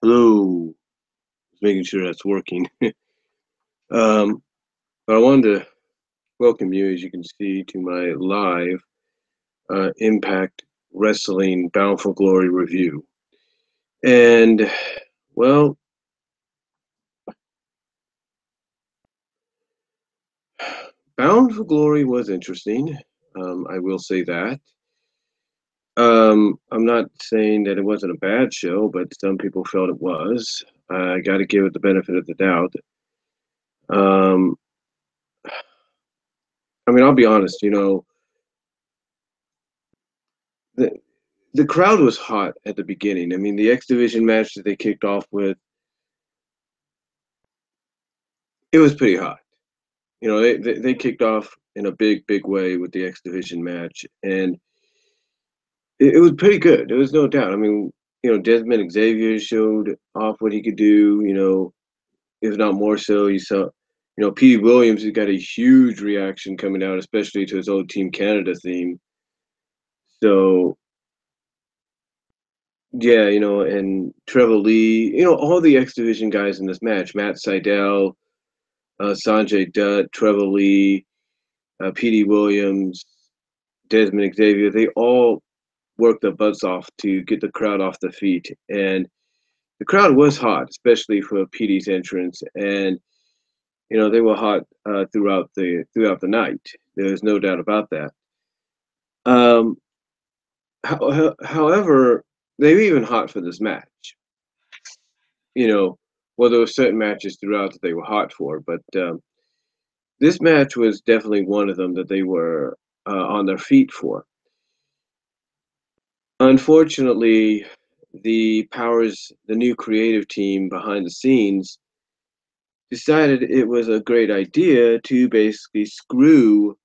Hello. Just making sure that's working. um, but I wanted to welcome you, as you can see, to my live Impact Wrestling Bound for Glory review. And, well, Bound for Glory was interesting. I will say that. I'm not saying that it wasn't a bad show, but some people felt it was. I got to give it the benefit of the doubt. Um, I mean, I'll be honest, the, the crowd was hot at the beginning. I mean, the X Division match that they kicked off with, it was pretty hot. They kicked off in a big way with the X Division match, and it was pretty good. There was no doubt. I mean, Desmond Xavier showed off what he could do. If not more so, you saw, Pete Williams has got a huge reaction coming out, especially to his old Team Canada theme. So yeah, and Trevor Lee, all the X Division guys in this match, Matt Sydal, Sanjay Dutt, Trevor Lee, Petey Williams, Desmond Xavier, they all worked their butts off to get the crowd off their feet. And the crowd was hot, especially for Petey's entrance. And, they were hot throughout the night. There's no doubt about that. Um, however, they were even hot for this match. Well, there were certain matches throughout that they were hot for, but this match was definitely one of them that they were on their feet for. Unfortunately, the new creative team behind the scenes, decided it was a great idea to basically screw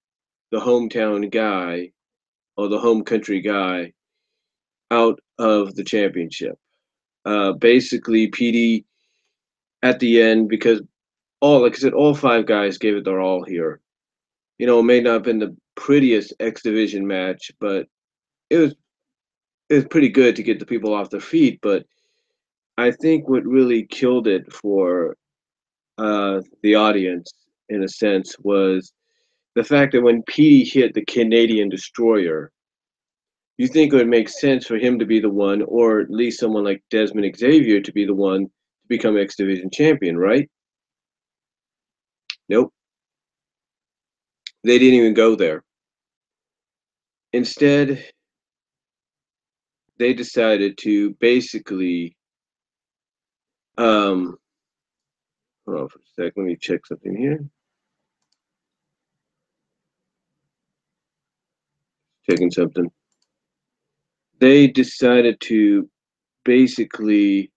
the hometown guy or the home country guy out of the championship. Basically, PD at the end, because like I said, all five guys gave it their all here. It may not have been the prettiest X Division match, but it was it was pretty good to get the people off their feet. But I think what really killed it for the audience, in a sense, was the fact that when Petey hit the Canadian Destroyer, you think it would make sense for him to be the one, or at least someone like Desmond Xavier to be the one to become X Division champion, right? Nope. They didn't even go there. Instead, they decided to basically, hold on for a sec, let me check something here. Checking something. They decided to basically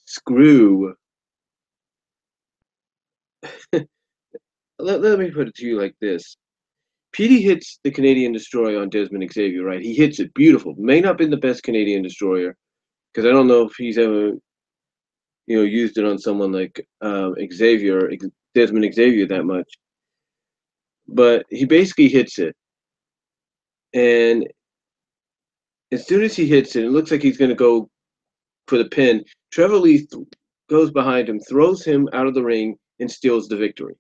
screw. Let me put it to you like this. Petey hits the Canadian Destroyer on Desmond Xavier, right? He hits it beautiful. May not have been the best Canadian Destroyer, because I don't know if he's ever, used it on someone like Desmond Xavier that much. But he basically hits it, and as soon as he hits it, it looks like he's going to go for the pin. Trevor Lee goes behind him, throws him out of the ring, and steals the victory.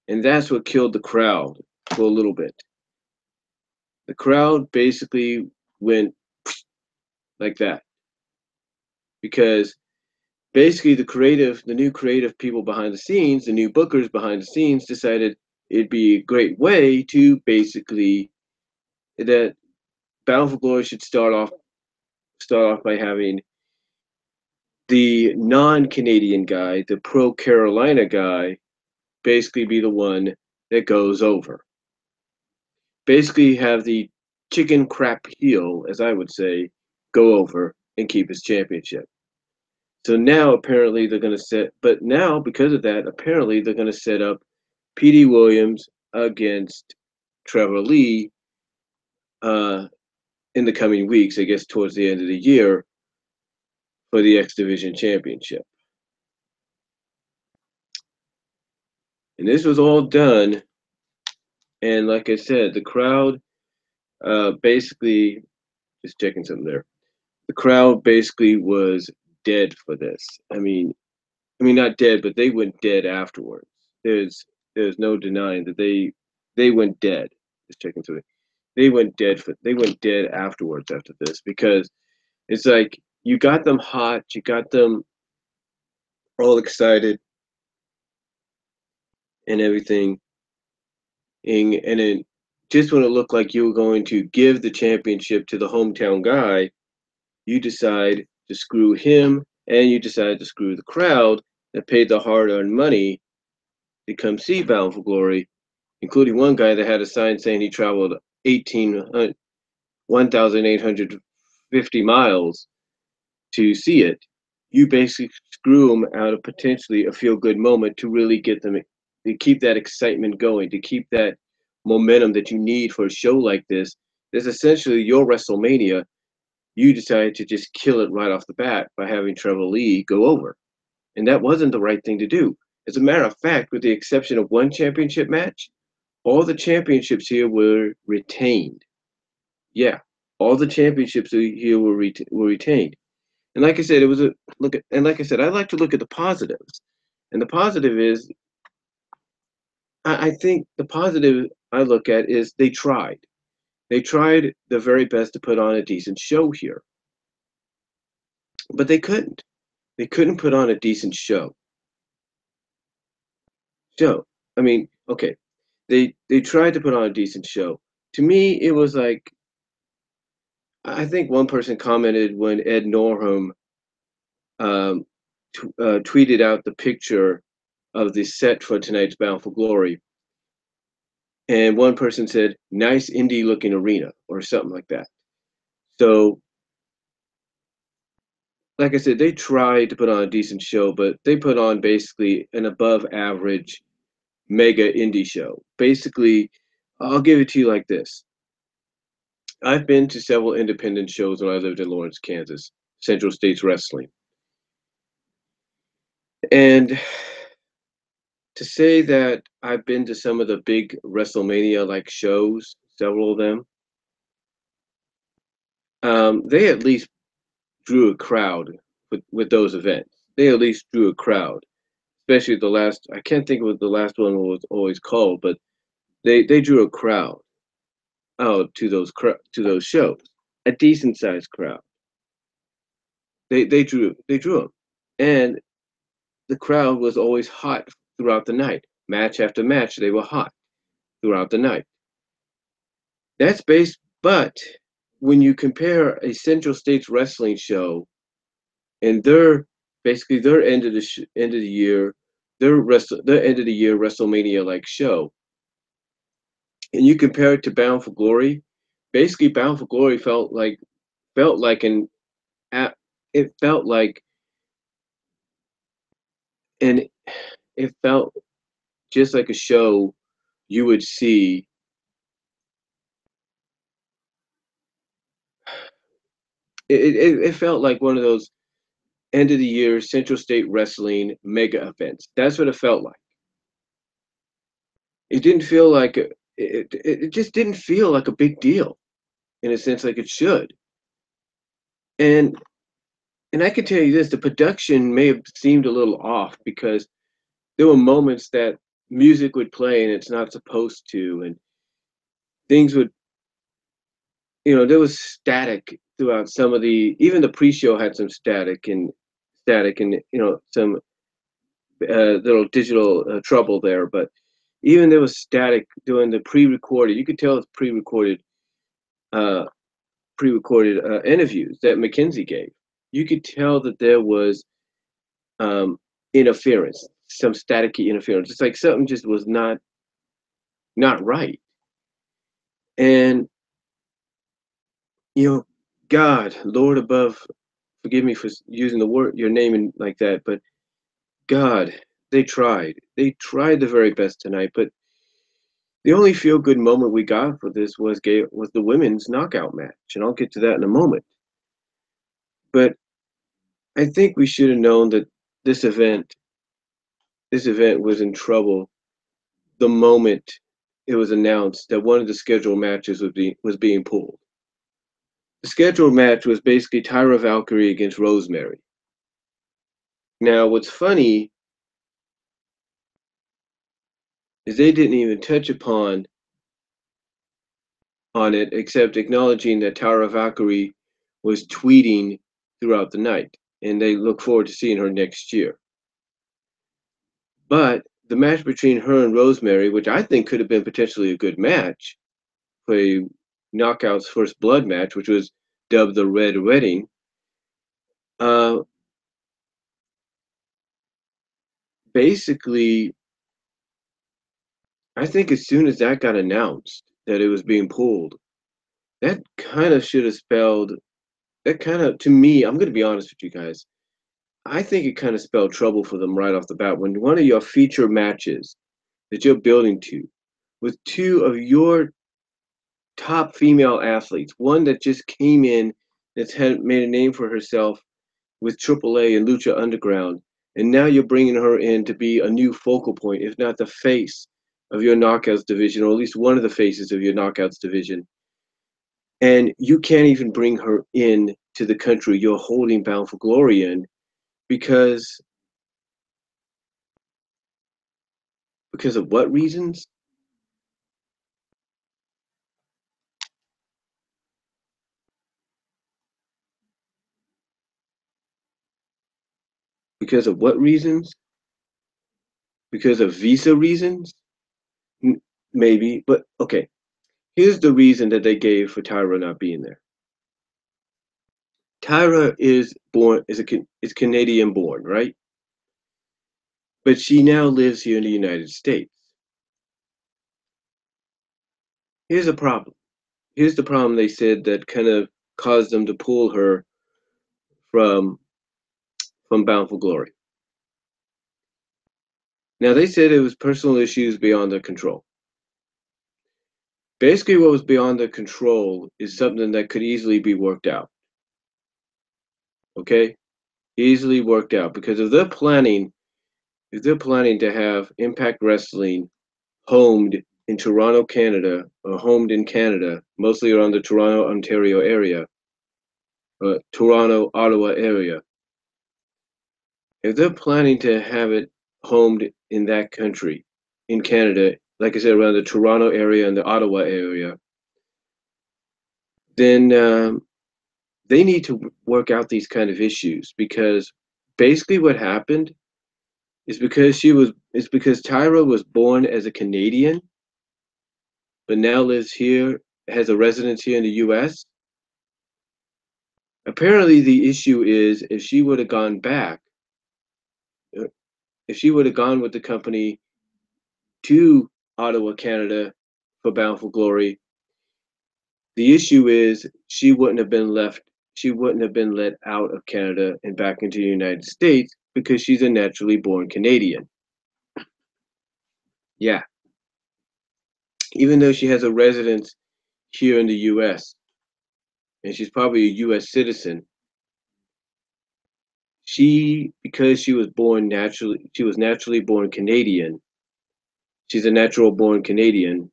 And that's what killed the crowd for a little bit. The crowd basically went like that, because basically the new creative people behind the scenes, the new bookers behind the scenes, decided it'd be a great way to basically, that Bound for Glory should start off by having the non-Canadian guy, the pro Carolina guy, basically be the one that goes over. Basically have the chicken crap heel, as I would say, go over and keep his championship. So now apparently they're going to but now because of that, apparently they're going to set up Petey Williams against Trevor Lee in the coming weeks, I guess towards the end of the year, for the X Division Championship. And this was all done, and like I said, the crowd basically, just checking something there. the crowd basically was dead for this. I mean not dead, but they went dead afterwards. There's no denying that they went dead. Just checking through it. They went dead afterwards after this because it's like you got them hot, you got them all excited and everything, and then just when it looked like you were going to give the championship to the hometown guy, you decide to screw him and you decide to screw the crowd that paid the hard-earned money to come see Bound for Glory, including one guy that had a sign saying he traveled 1,850 miles to see it. You basically screw them out of potentially a feel-good moment to really get them to keep that excitement going, to keep that momentum that you need for a show like this. This is essentially your WrestleMania. You decided to just kill it right off the bat by having Trevor Lee go over. And that wasn't the right thing to do. As a matter of fact, with the exception of one championship match, all the championships here were retained. Yeah, all the championships here were retained. And like I said, it was a look at, and like I said, I like to look at the positives. And the positive is, I think the positive I look at is they tried. They tried the very best to put on a decent show here, but they couldn't. They couldn't put on a decent show. So, I mean, okay, they tried to put on a decent show. To me, it was like I think one person commented when Ed Norham tweeted out the picture of the set for tonight's Bound for Glory, and one person said, "Nice indie looking arena" or something like that. So, like I said, they tried to put on a decent show, but they put on basically an above average mega indie show. Basically, I'll give it to you like this. I've been to several independent shows when I lived in Lawrence, Kansas, Central States Wrestling. And to say that I've been to some of the big WrestleMania like shows, several of them, they at least drew a crowd with those events. They at least drew a crowd, especially the last. I can't think of what the last one was always called, but they drew a crowd out to those shows, a decent sized crowd. They drew them, and the crowd was always hot throughout the night. Match after match, they were hot throughout the night. That's based, but when you compare a Central States wrestling show and their end of the year, their end of the year WrestleMania like show, and you compare it to Bound for Glory, basically Bound for Glory felt like an it felt like and it felt just like a show you would see. It felt like one of those end of the year Central State Wrestling mega events. That's what it felt like. It didn't feel like it just didn't feel like a big deal in a sense like it should. And I can tell you this, the production may have seemed a little off because there were moments that music would play and it's not supposed to, and things would, there was static throughout some of even the pre-show had some static and some little digital trouble there, but even there was static during the pre-recorded. You could tell it's uh, pre-recorded interviews that McKenzie gave. You could tell that there was interference, some staticky interference. It's like something just was not right. And God, Lord above, forgive me for using your name like that, but God, they tried. They tried the very best tonight, but the only feel good moment we got for this was the women's knockout match, and I'll get to that in a moment. But I think we should have known that this event was in trouble the moment it was announced that one of the scheduled matches was being pulled. The scheduled match was basically Tyra Valkyrie against Rosemary. Now, what's funny is they didn't even touch upon on it except acknowledging that Tyra Valkyrie was tweeting throughout the night, and they look forward to seeing her next year. But the match between her and Rosemary, which I think could have been potentially a good match, for a Knockouts First Blood match, which was dubbed the Red Wedding, uh, basically, I think as soon as that got announced that it was being pulled, that kind of should have spelled, that kind of, to me, I'm going to be honest with you guys, I think it kind of spelled trouble for them right off the bat. When one of your feature matches that you're building to, with two of your top female athletes, one that just came in, that's had made a name for herself with AAA and Lucha Underground, and now you're bringing her in to be a new focal point, if not the face of your Knockouts division, or at least one of the faces of your Knockouts division. And you can't even bring her in to the country you're holding Bound for Glory in because of what reasons? Because of what reasons? Because of visa reasons? Maybe, but okay. Here's the reason that they gave for Tyra not being there. Tyra is Canadian born, right? But she now lives here in the United States. Here's a problem. Here's the problem they said that kind of caused them to pull her from Bound for Glory. Now they said it was personal issues beyond their control. Basically, what was beyond their control is something that could easily be worked out. Okay? Easily worked out. Because if they're planning to have Impact Wrestling homed in Toronto, Canada, or homed in Canada, mostly around the Toronto, Ontario area, Toronto, Ottawa area, if they're planning to have it homed in that country, in Canada, like I said, around the Toronto area and the Ottawa area, then they need to work out these kind of issues because basically what happened is because Tyra was born as a Canadian, but now lives here, has a residence here in the U.S. Apparently, the issue is if she would have gone back, if she would have gone with the company to Ottawa, Canada, for Bound for Glory, the issue is she wouldn't have been left. She wouldn't have been let out of Canada and back into the United States because she's a naturally born Canadian. Yeah, even though she has a residence here in the U.S. and she's probably a U.S. citizen, because she was naturally born Canadian. She's a natural born Canadian.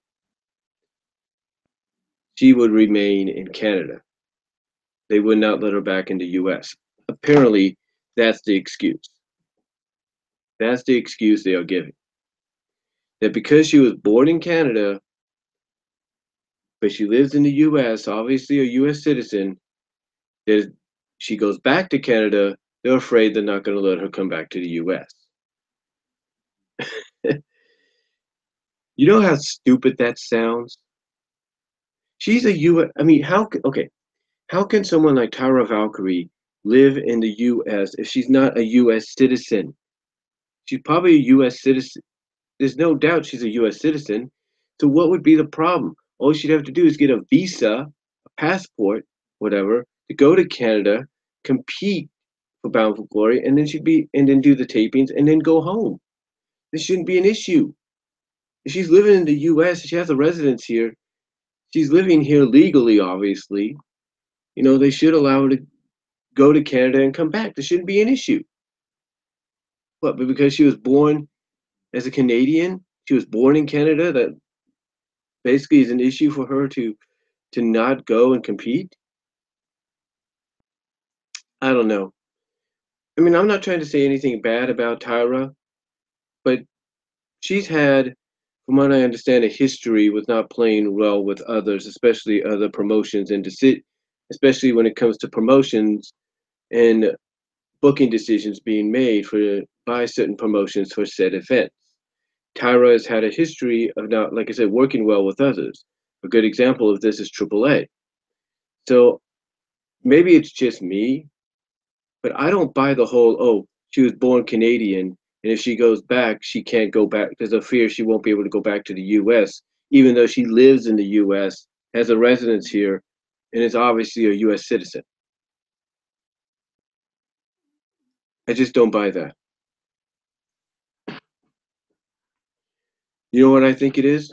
She would remain in Canada. They would not let her back in the U.S. Apparently, that's the excuse. That's the excuse they are giving. That because she was born in Canada, but she lives in the U.S., obviously a U.S. citizen, that she goes back to Canada, they're afraid they're not going to let her come back to the U.S. You know how stupid that sounds? She's a U.S. I mean, how can someone like Tyra Valkyrie live in the U.S. if she's not a U.S. citizen? She's probably a U.S. citizen. There's no doubt she's a U.S. citizen. So what would be the problem? All she'd have to do is get a visa, a passport, whatever, to go to Canada, compete for Bound for Glory, and then do the tapings and then go home. This shouldn't be an issue. If she's living in the U.S., she has a residence here. She's living here legally, obviously. They should allow her to go to Canada and come back. There shouldn't be an issue. But because she was born as a Canadian, she was born in Canada, that basically is an issue for her to not go and compete? I don't know. I mean, I'm not trying to say anything bad about Tyra, but she's had, from what I understand, a history with not playing well with others, especially other promotions, and especially when it comes to promotions and booking decisions being made by certain promotions for said events. Tyra has had a history of not, like I said, working well with others. A good example of this is AAA. So maybe it's just me, but I don't buy the whole, oh, she was born Canadian, and if she goes back, she can't go back. There's a fear she won't be able to go back to the US, even though she lives in the US, has a residence here, and is obviously a US citizen. I just don't buy that. You know what I think it is?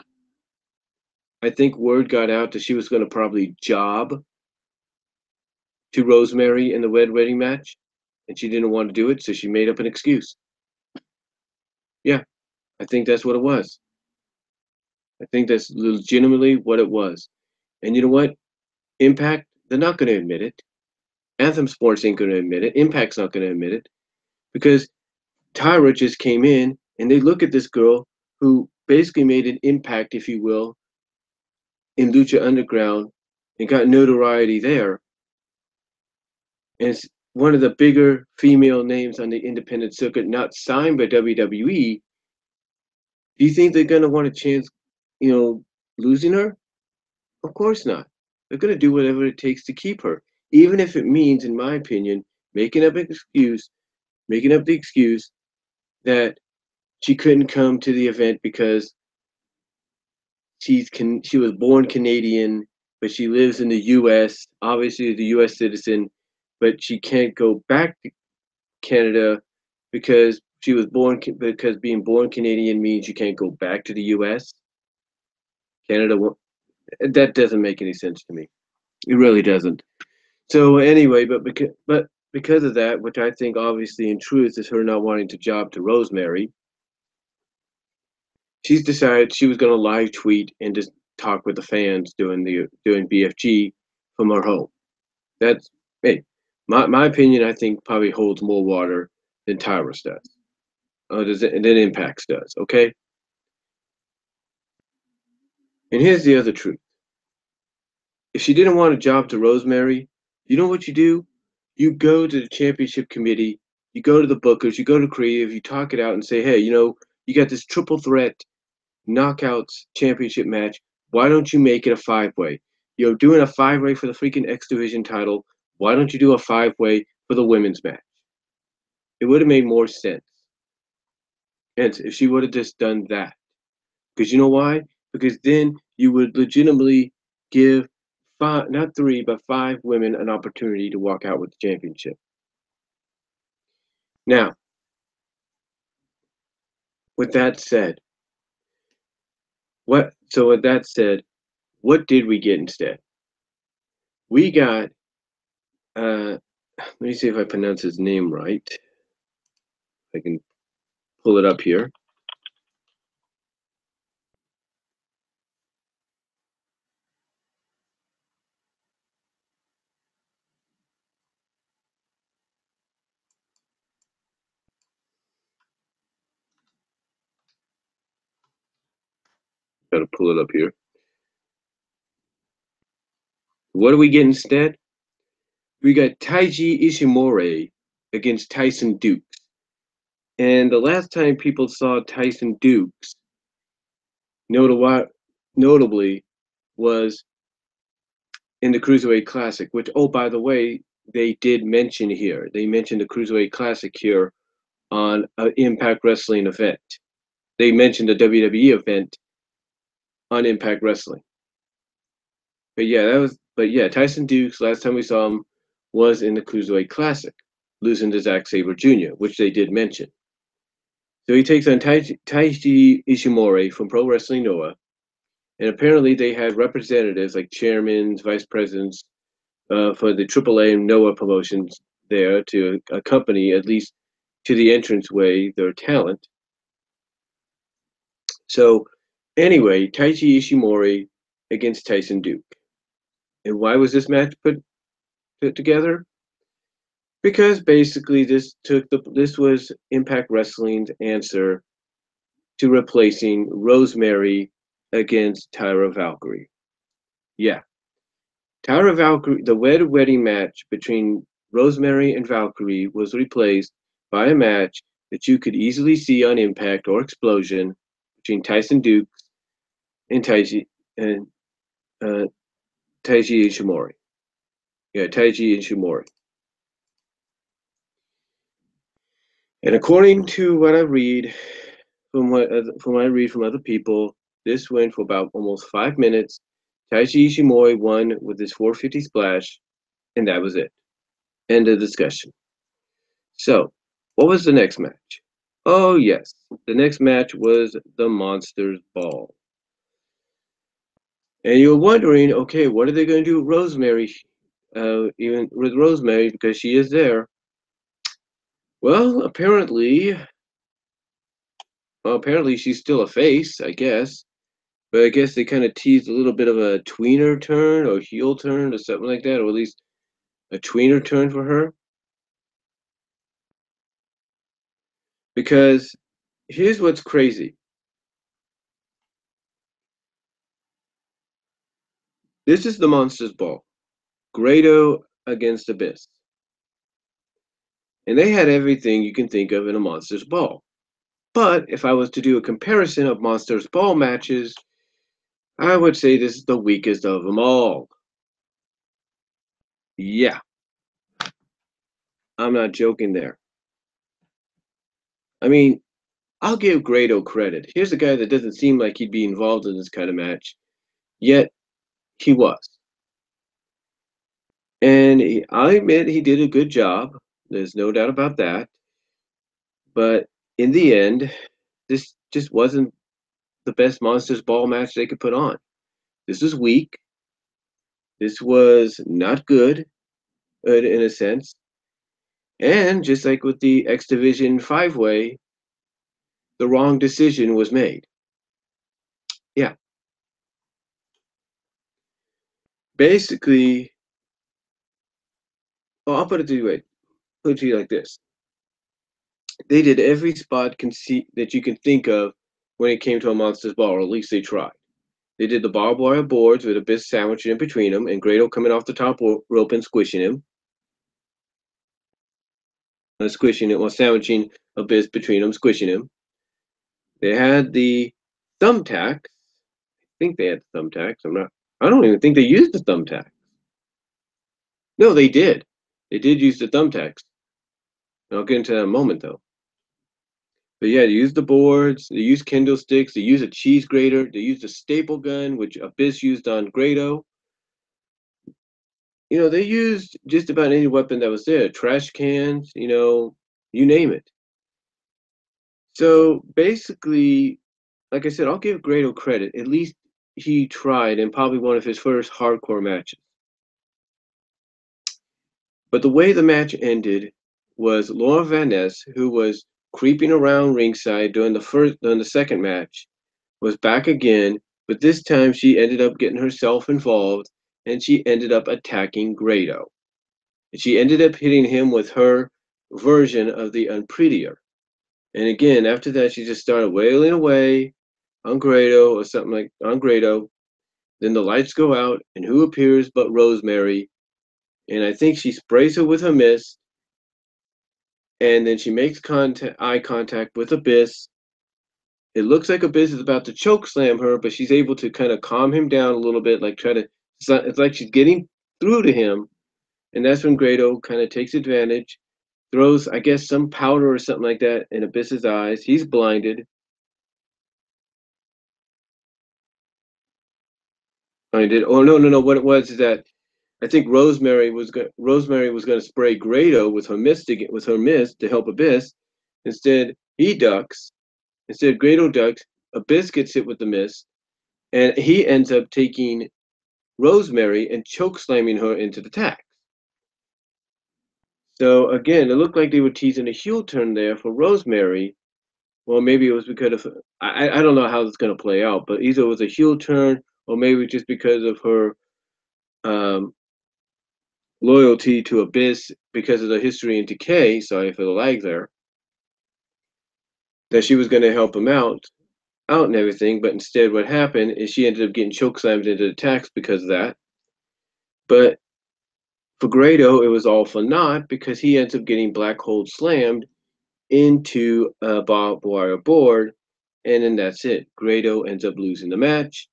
I think word got out that she was going to probably job to Rosemary in the wedding match, and she didn't want to do it, so she made up an excuse. Yeah, I think that's what it was. I think that's legitimately what it was. And you know what? Impact, they're not going to admit it. Anthem Sports ain't going to admit it. Impact's not going to admit it because Tyra just came in and they look at this girl who basically made an impact, if you will, in Lucha Underground and got notoriety there. And it's one of the bigger female names on the independent circuit, not signed by WWE. Do you think they're going to want a chance, losing her? Of course not. They're going to do whatever it takes to keep her, even if it means, in my opinion, making up the excuse that she couldn't come to the event because she was born Canadian, but she lives in the U.S. Obviously, the U.S. citizen, but she can't go back to Canada because because being born Canadian means you can't go back to the U.S. Canada, that doesn't make any sense to me. It really doesn't. So anyway, but because of that, which I think obviously in truth is her not wanting to job to Rosemary, she's decided she was going to live tweet and just talk with the fans doing BFG from her home. That's hey, my opinion. I think probably holds more water than Tyrus does. Than Impacts does. Okay, and here's the other truth: if she didn't want a job to Rosemary, you know what you do? You go to the championship committee, you go to the bookers, you go to creative, you talk it out and say, hey, you got this triple threat knockouts championship match. Why don't you make it a 5-way? You're doing a 5-way for the freaking X Division title. Why don't you do a 5-way for the women's match? It would have made more sense. And if she would have just done that. Because you know why? Because then you would legitimately give five, not three, but 5 women an opportunity to walk out with the championship. Now, with that said, what did we get instead? We got let me see if I pronounce his name right. I can pull it up here. Gotta pull it up here. What do we get instead? We got Taiji Ishimori against Tyson Dukes. And the last time people saw Tyson Dukes, notably, was in the Cruiserweight Classic, which, oh, by the way, they did mention here. They mentioned the Cruiserweight Classic here on an Impact Wrestling event. They mentioned the WWE event on Impact Wrestling. But yeah, Tyson Dukes, last time we saw him was in the Cruiserweight Classic, losing to Zack Sabre Jr., which they did mention. So he takes on Taiji Ishimori from Pro Wrestling Noah, and apparently they had representatives like chairmen, vice presidents for the AAA and Noah promotions there to accompany, at least to the entranceway, their talent. So anyway, Taiji Ishimori against Tyson Duke. And why was this match put together? Because basically this was Impact Wrestling's answer to replacing Rosemary against Tyra Valkyrie. Yeah, Tyra Valkyrie, the wedding match between Rosemary and Valkyrie was replaced by a match that you could easily see on Impact or Explosion between Tyson Dukes and and uh, Taiji Ishimori. Yeah, Taiji Ishimori. And according to what I read, from what I read from other people, this went for about almost 5 minutes. Taiji Ishimori won with his 450 splash, and that was it. End of discussion. So, what was the next match? Oh yes, the next match was the Monsters Ball. And you're wondering, okay, what are they going to do with Rosemary? Even with Rosemary, because she is there. Well, apparently she's still a face, I guess. But I guess they kind of teased a little bit of a tweener turn or heel turn or something like that, or at least a tweener turn for her. Because here's what's crazy. This is the Monsters Ball. Grado against Abyss. And they had everything you can think of in a Monsters Ball. But if I was to do a comparison of Monsters Ball matches, I would say this is the weakest of them all. Yeah, I'm not joking there. I mean, I'll give Grado credit. Here's a guy that doesn't seem like he'd be involved in this kind of match, yet he was. And I admit he did a good job. There's no doubt about that. But in the end, this just wasn't the best Monsters Ball match they could put on. This was weak. This was not good in a sense. And just like with the X Division 5-way, the wrong decision was made. Yeah. Basically, well, I'll put it to you like this. They did every spot that you can think of when it came to a Monsters Ball, or at least they tried. They did the barbed wire boards with Abyss sandwiched in between them, and Grado coming off the top rope and squishing him. Squishing it while sandwiching Abyss between them, squishing him. They had the thumbtacks. I think they had thumbtacks. I don't even think they used the thumbtacks. No, they did. They did use the thumbtacks. I'll get into that in a moment though. But yeah, they used the boards, they used kendo sticks, they used a cheese grater, they used a staple gun, which Abyss used on Grado. They used just about any weapon that was there, trash cans, you name it. So basically, like I said, I'll give Grado credit. At least he tried in probably one of his first hardcore matches. But the way the match ended was Laura Van Ness, who was creeping around ringside during the second match, was back again, but this time she ended up getting herself involved and she ended up attacking Grado. And she ended up hitting him with her version of the Unprettier. And again, after that, she just started wailing away on Grado or something like on Grado. Then the lights go out, and who appears but Rosemary? And I think she sprays her with her mist, and then she makes eye contact with Abyss. It looks like Abyss is about to choke slam her, but she's able to kind of calm him down a little bit, like try to. It's like she's getting through to him, and that's when Grado kind of takes advantage, throws, I guess, some powder or something like that in Abyss's eyes. He's blinded. I did. Oh no, no, no! What it was is that I think Rosemary was going to spray Grado with her mist to help Abyss. Instead, he ducks. Instead, Grado ducks. Abyss gets hit with the mist, and he ends up taking Rosemary and choke slamming her into the tack. So again, it looked like they were teasing a heel turn there for Rosemary. Well, maybe it was because of I don't know how it's going to play out, but either it was a heel turn or maybe just because of her um, loyalty to Abyss because of the history and decay. Sorry for the lag there. That she was going to help him out and everything, but instead, what happened is she ended up getting chokeslammed into attacks because of that. But for Grado, it was all for naught because he ends up getting black hole slammed into a barbed wire board, and then that's it. Grado ends up losing the match,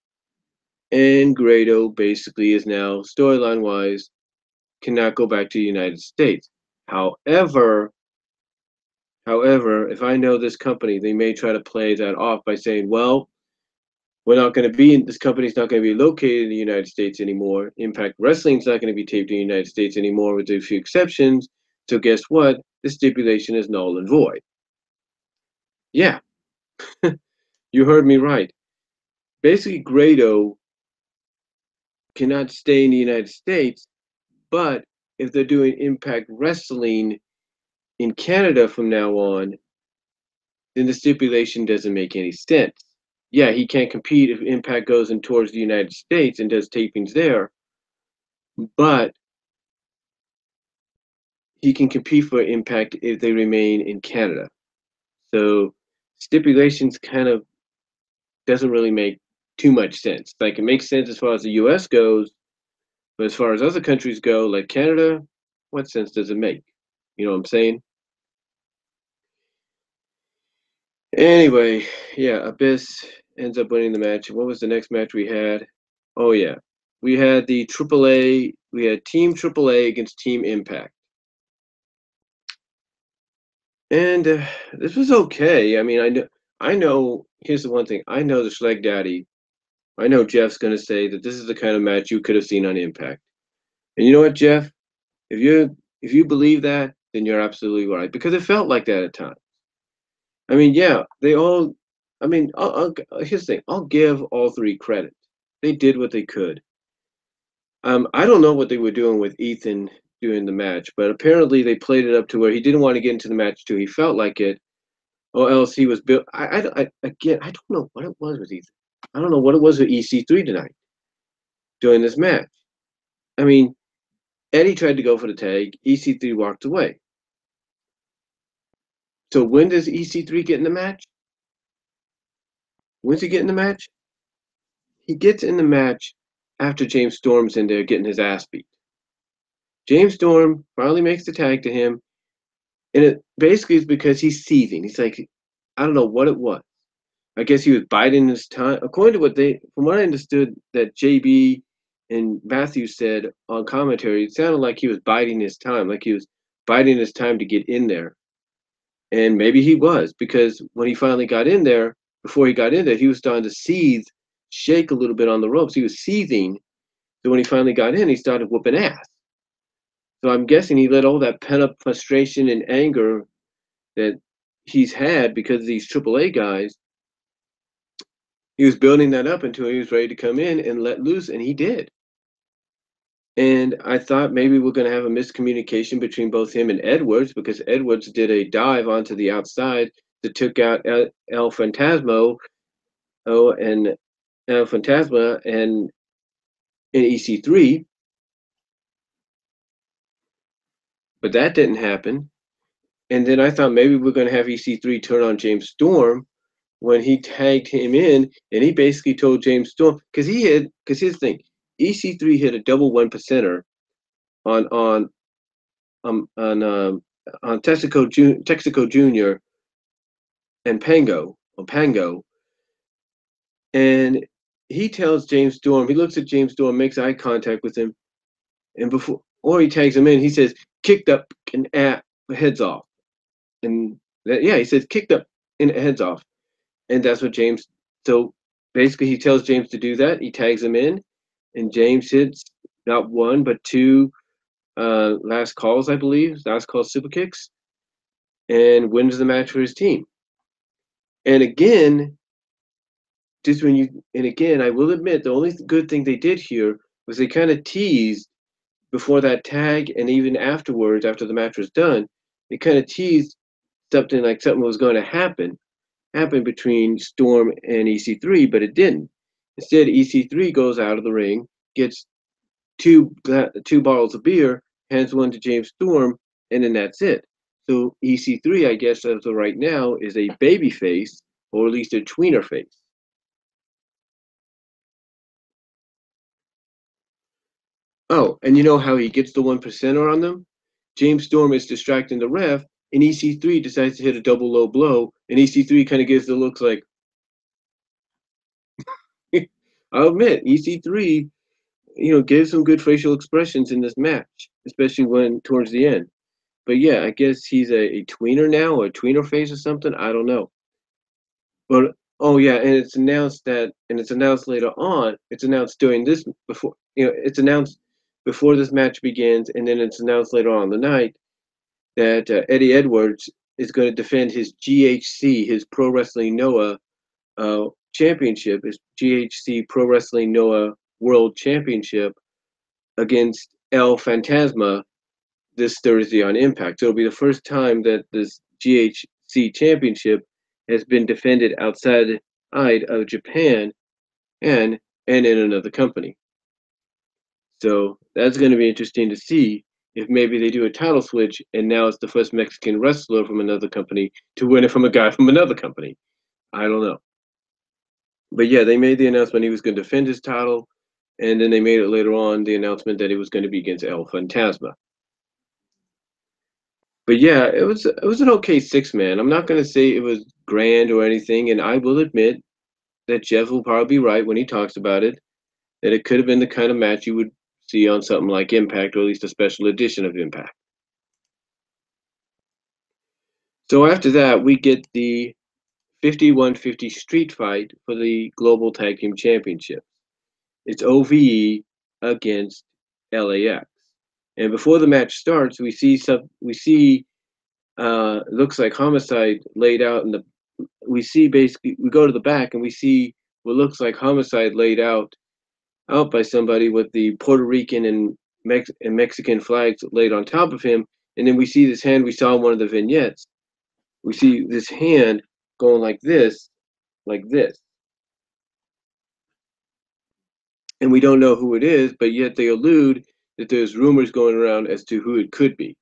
and Grado basically is now, storyline wise, cannot go back to the United States. However, if I know this company, they may try to play that off by saying, well, we're not going to be in this company's not going to be located in the United States anymore. Impact Wrestling's not going to be taped in the United States anymore, with a few exceptions. So guess what? The stipulation is null and void. Yeah, you heard me right. Basically, Grado cannot stay in the United States, but if they're doing Impact Wrestling in Canada from now on, then the stipulation doesn't make any sense. Yeah, he can't compete if Impact goes in towards the United States and does tapings there, but he can compete for Impact if they remain in Canada. So stipulations kind of doesn't really make too much sense. Like, it makes sense as far as the US goes, but as far as other countries go, like Canada, what sense does it make? You know what I'm saying? Anyway, yeah, Abyss ends up winning the match. What was the next match we had? Oh yeah, we had the AAA. We had Team AAA against Team Impact, and this was okay. I mean, I know. Here's the one thing: I know the Schleg Daddy. I know Jeff's gonna say that this is the kind of match you could have seen on Impact. And you know what, Jeff? If you believe that, then you're absolutely right because it felt like that at times. I mean, yeah, they all. I mean, here's the thing: I'll give all three credit. They did what they could. I don't know what they were doing with Ethan during the match, but apparently they played it up to where he didn't want to get into the match too. He felt like it, or else he was built. Again, I don't know what it was with Ethan. I don't know what it was with EC3 tonight during this match. I mean, Eddie tried to go for the tag. EC3 walked away. So when does EC3 get in the match? When's he get in the match? He gets in the match after James Storm's in there getting his ass beat. James Storm finally makes the tag to him, and it basically is because he's seething. He's like, I don't know what it was. I guess he was biding his time. According to from what I understood, that JB and Matthew said on commentary, it sounded like he was biding his time, like he was biding his time to get in there. And maybe he was, because when he finally got in there, before he got in there, he was starting to seethe, shake a little bit on the ropes. He was seething. So when he finally got in, he started whooping ass. So I'm guessing he let all that pent up frustration and anger that he's had because of these AAA guys, he was building that up until he was ready to come in and let loose, and he did. And I thought maybe we're going to have a miscommunication between both him and Edwards, because Edwards did a dive onto the outside that took out El Fantasma and EC3, but that didn't happen. And then I thought maybe we're going to have EC3 turn on James Storm when he tagged him in, and he basically told James Storm, because here's the thing, EC3 hit a double 1%er on Texaco Jr. and Pango, and he tells James Storm, he looks at James Storm, makes eye contact with him, and before he tags him in, he says, kicked up and heads off. And he says, kicked up and heads off. And that's what so basically he tells James to do that. He tags him in, and James hits not one, but two last calls, I believe, last call super kicks, and wins the match for his team. And again, I will admit, the only good thing they did here was they kind of teased before that tag, and even afterwards, after the match was done, they kind of teased something was going to happen between Storm and EC3, but it didn't. Instead, EC3 goes out of the ring, gets two bottles of beer, hands one to James Storm, and then that's it. So EC3, I guess, as of right now, is a baby face, or at least a tweener face. Oh, and you know how he gets the 1%er on them? James Storm is distracting the ref, and EC3 decides to hit a double low blow, and EC3 kind of gives the looks like, I'll admit, EC3, gives some good facial expressions in this match, especially when towards the end. But yeah, I guess he's a tweener now, or a tweener face or something. I don't know. But oh yeah, and it's announced later on. It's announced during this before it's announced before this match begins, and then it's announced later on the night that Eddie Edwards is going to defend his GHC, his Pro Wrestling Noah championship, his GHC Pro Wrestling Noah World Championship against El Fantasma this Thursday on Impact. So it'll be the first time that this GHC championship has been defended outside of Japan and in another company. So that's going to be interesting to see if maybe they do a title switch and now it's the first Mexican wrestler from another company to win it from a guy from another company. I don't know. But yeah, they made the announcement he was going to defend his title, and then they made it later on the announcement that it was going to be against El Fantasma. But yeah, it was an okay 6-man. I'm not going to say it was grand or anything, and I will admit that Jeff will probably be right when he talks about it, that it could have been the kind of match you would see on something like Impact, or at least a special edition of Impact. So after that, we get the 51-50 street fight for the Global Tag Team Championship. It's OVE against LAX. And before the match starts, we see looks like Homicide laid out in the we see basically we go to the back and we see what looks like Homicide laid out by somebody with the Puerto Rican and Mexican flags laid on top of him, and then we see this hand we saw in one of the vignettes. We see this hand going like this, and we don't know who it is, but yet they allude that there's rumors going around as to who it could be.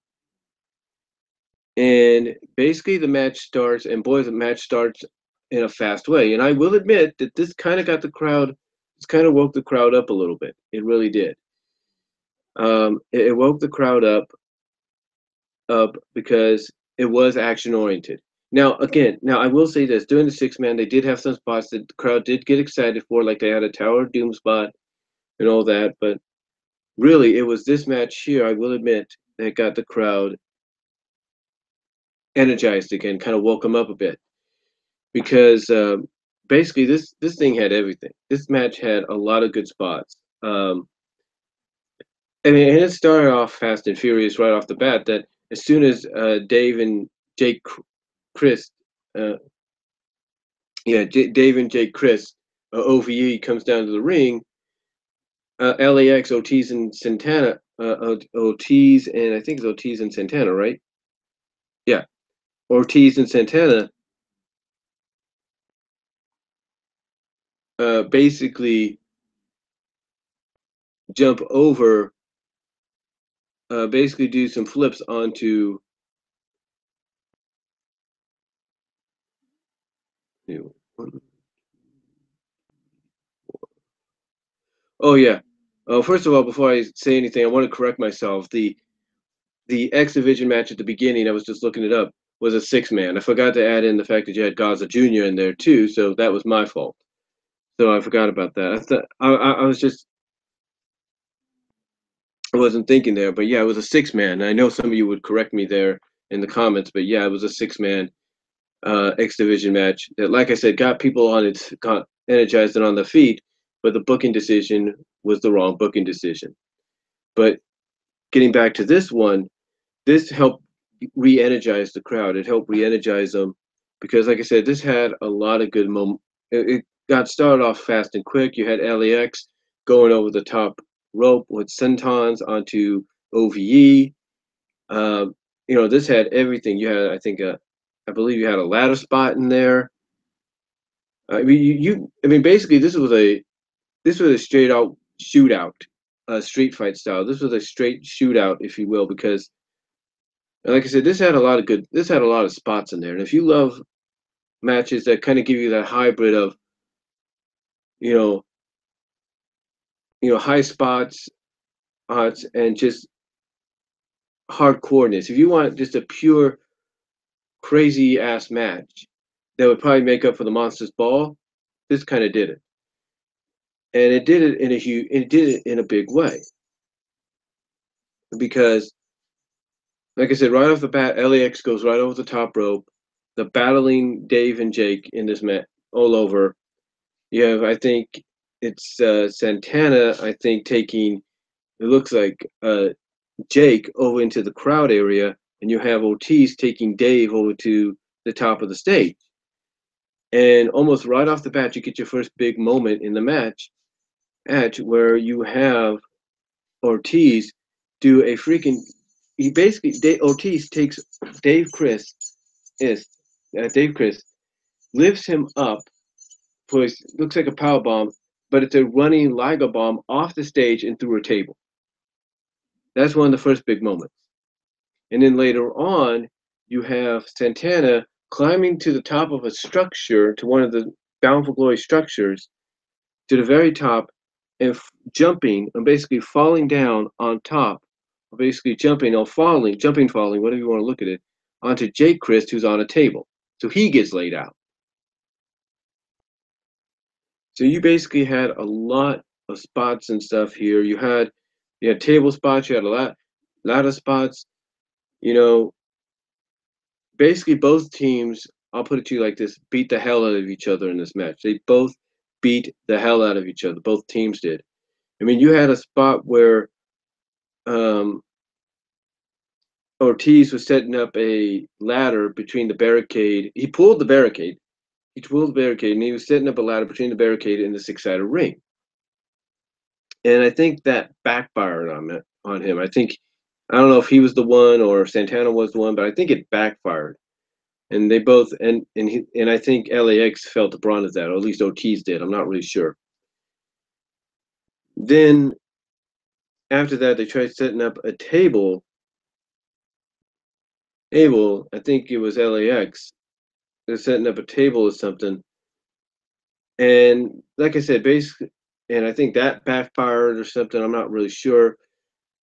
And basically the match starts, and boy, the match starts in a fast way. And I will admit that this kind of woke the crowd up a little bit. It really did. It woke the crowd up because it was action oriented. Now, again, I will say this: during the 6-man, they did have some spots that the crowd did get excited for, like they had a Tower of Doom spot and all that. But really, it was this match here, I will admit, that got the crowd energized again, kind of woke them up a bit, because basically this thing had everything. This match had a lot of good spots. And it started off fast and furious right off the bat. That as soon as Dave and Jake Crist, Dave and Jake Crist, OVE comes down to the ring. LAX, Ortiz and Santana, Ortiz and I think it's Ortiz and Santana, right? Yeah, Ortiz and Santana basically jump over, basically do some flips onto. Oh yeah. First of all, before I say anything, I want to correct myself. The X Division match at the beginning, I was just looking it up, was a 6-man. I forgot to add in the fact that you had Gaza Jr. in there too, so that was my fault. So I forgot about that. I wasn't thinking there, but yeah, it was a 6-man. I know some of you would correct me there in the comments, but yeah, it was a 6-man X Division match that, like I said, got people got energized and on their feet, but the booking decision was the wrong booking decision. But getting back to this one, this helped re-energize the crowd. It helped re-energize them because, like I said, this had a lot of good moments. It got started off fast and quick. You had LAX going over the top rope with sentons onto OVE. This had everything. You had, I believe, you had a ladder spot in there. I mean, basically, this was a straight out shootout street fight style. This was a straight shootout, if you will, because, like I said, this had a lot of spots in there. And if you love matches that kind of give you that hybrid of, you know, high spots, and just hardcoreness. If you want just a pure crazy ass match that would probably make up for the Monsters Ball, this kind of did it, and it did it in a big way, because, like I said, right off the bat, LAX goes right over the top rope. The battling Dave and Jake in this match all over. You have, I think it's Santana, I think, taking, it looks like, Jake over into the crowd area, and you have Ortiz taking Dave over to the top of the stage. And almost right off the bat, you get your first big moment in the match where you have Ortiz do a freaking. Ortiz takes Dave Chris, Dave Chris, lifts him up for his, looks like a power bomb, but it's a running Liger bomb off the stage and through a table. That's one of the first big moments. And then later on, you have Santana climbing to the top of a structure, to one of the Bound for Glory structures, to the very top, and jumping and basically falling down on top, or basically jumping, falling, whatever you want to look at it, onto Jake Crist, who's on a table. So he gets laid out. So you basically had a lot of spots and stuff here. You had table spots, you had a lot of spots. Basically both teams, I'll put it to you like this, beat the hell out of each other in this match. They both beat the hell out of each other. Both teams did. I mean, you had a spot where Ortiz was setting up a ladder between the barricade. He pulled the barricade. And he was setting up a ladder between the barricade and the six-sided ring. And I think that backfired on him. I don't know if he was the one or Santana was the one, but I think it backfired. And they both, and I think LAX felt the brunt of that, or at least Ortiz did. I'm not really sure. Then after that, they tried setting up a table. I think it was LAX. They're setting up a table or something. And like I said, basically, and I think that backfired or something. I'm not really sure.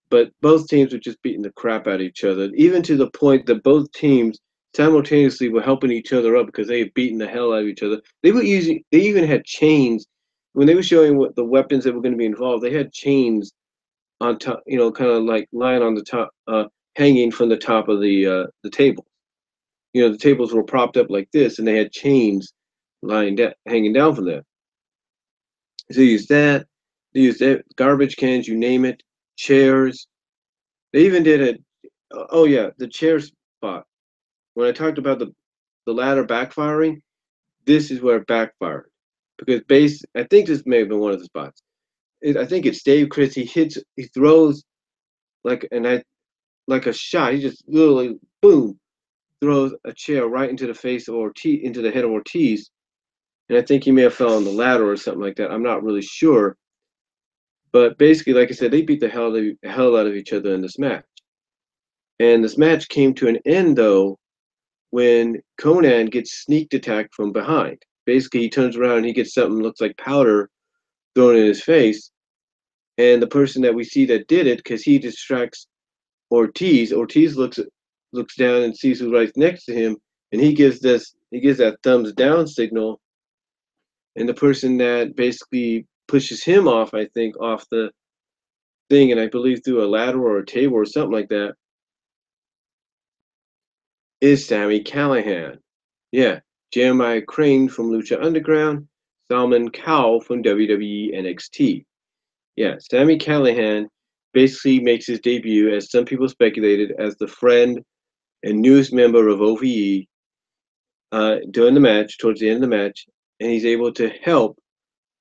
But both teams were just beating the crap out of each other, even to the point that both teams simultaneously were helping each other up because they had beaten the hell out of each other. They even had chains when they were showing what the weapons that were going to be involved. They had chains on top, kind of like lying on the top, hanging from the top of the table. The tables were propped up like this, and they had chains hanging down from there. So they used that. They used that, garbage cans, you name it, chairs. They even did it. Oh yeah, the chair spot. When I talked about the ladder backfiring, this is where it backfired, because I think this may have been one of the spots. I think it's Dave Chris. He throws like a shot. He just literally boom throws a chair right into the face of Ortiz, into the head of Ortiz, and I think he may have fell on the ladder or something like that. I'm not really sure, but basically, like I said, they beat the hell out of each other in this match. And this match came to an end, though, when Konnan gets sneak attacked from behind. Basically, he turns around and he gets something that looks like powder thrown in his face. And the person that we see that did it, because he distracts Ortiz looks down and sees who's right next to him, and he gives that thumbs down signal. And the person that basically pushes him off, I think, off the thing, and I believe through a ladder or a table or something like that, is Sami Callihan. Yeah, Jeremiah Crane from Lucha Underground, Salman Cowell from WWE NXT. Yeah, Sami Callihan basically makes his debut, as some people speculated, as the friend and newest member of OVE during the match, towards the end of the match, and he's able to help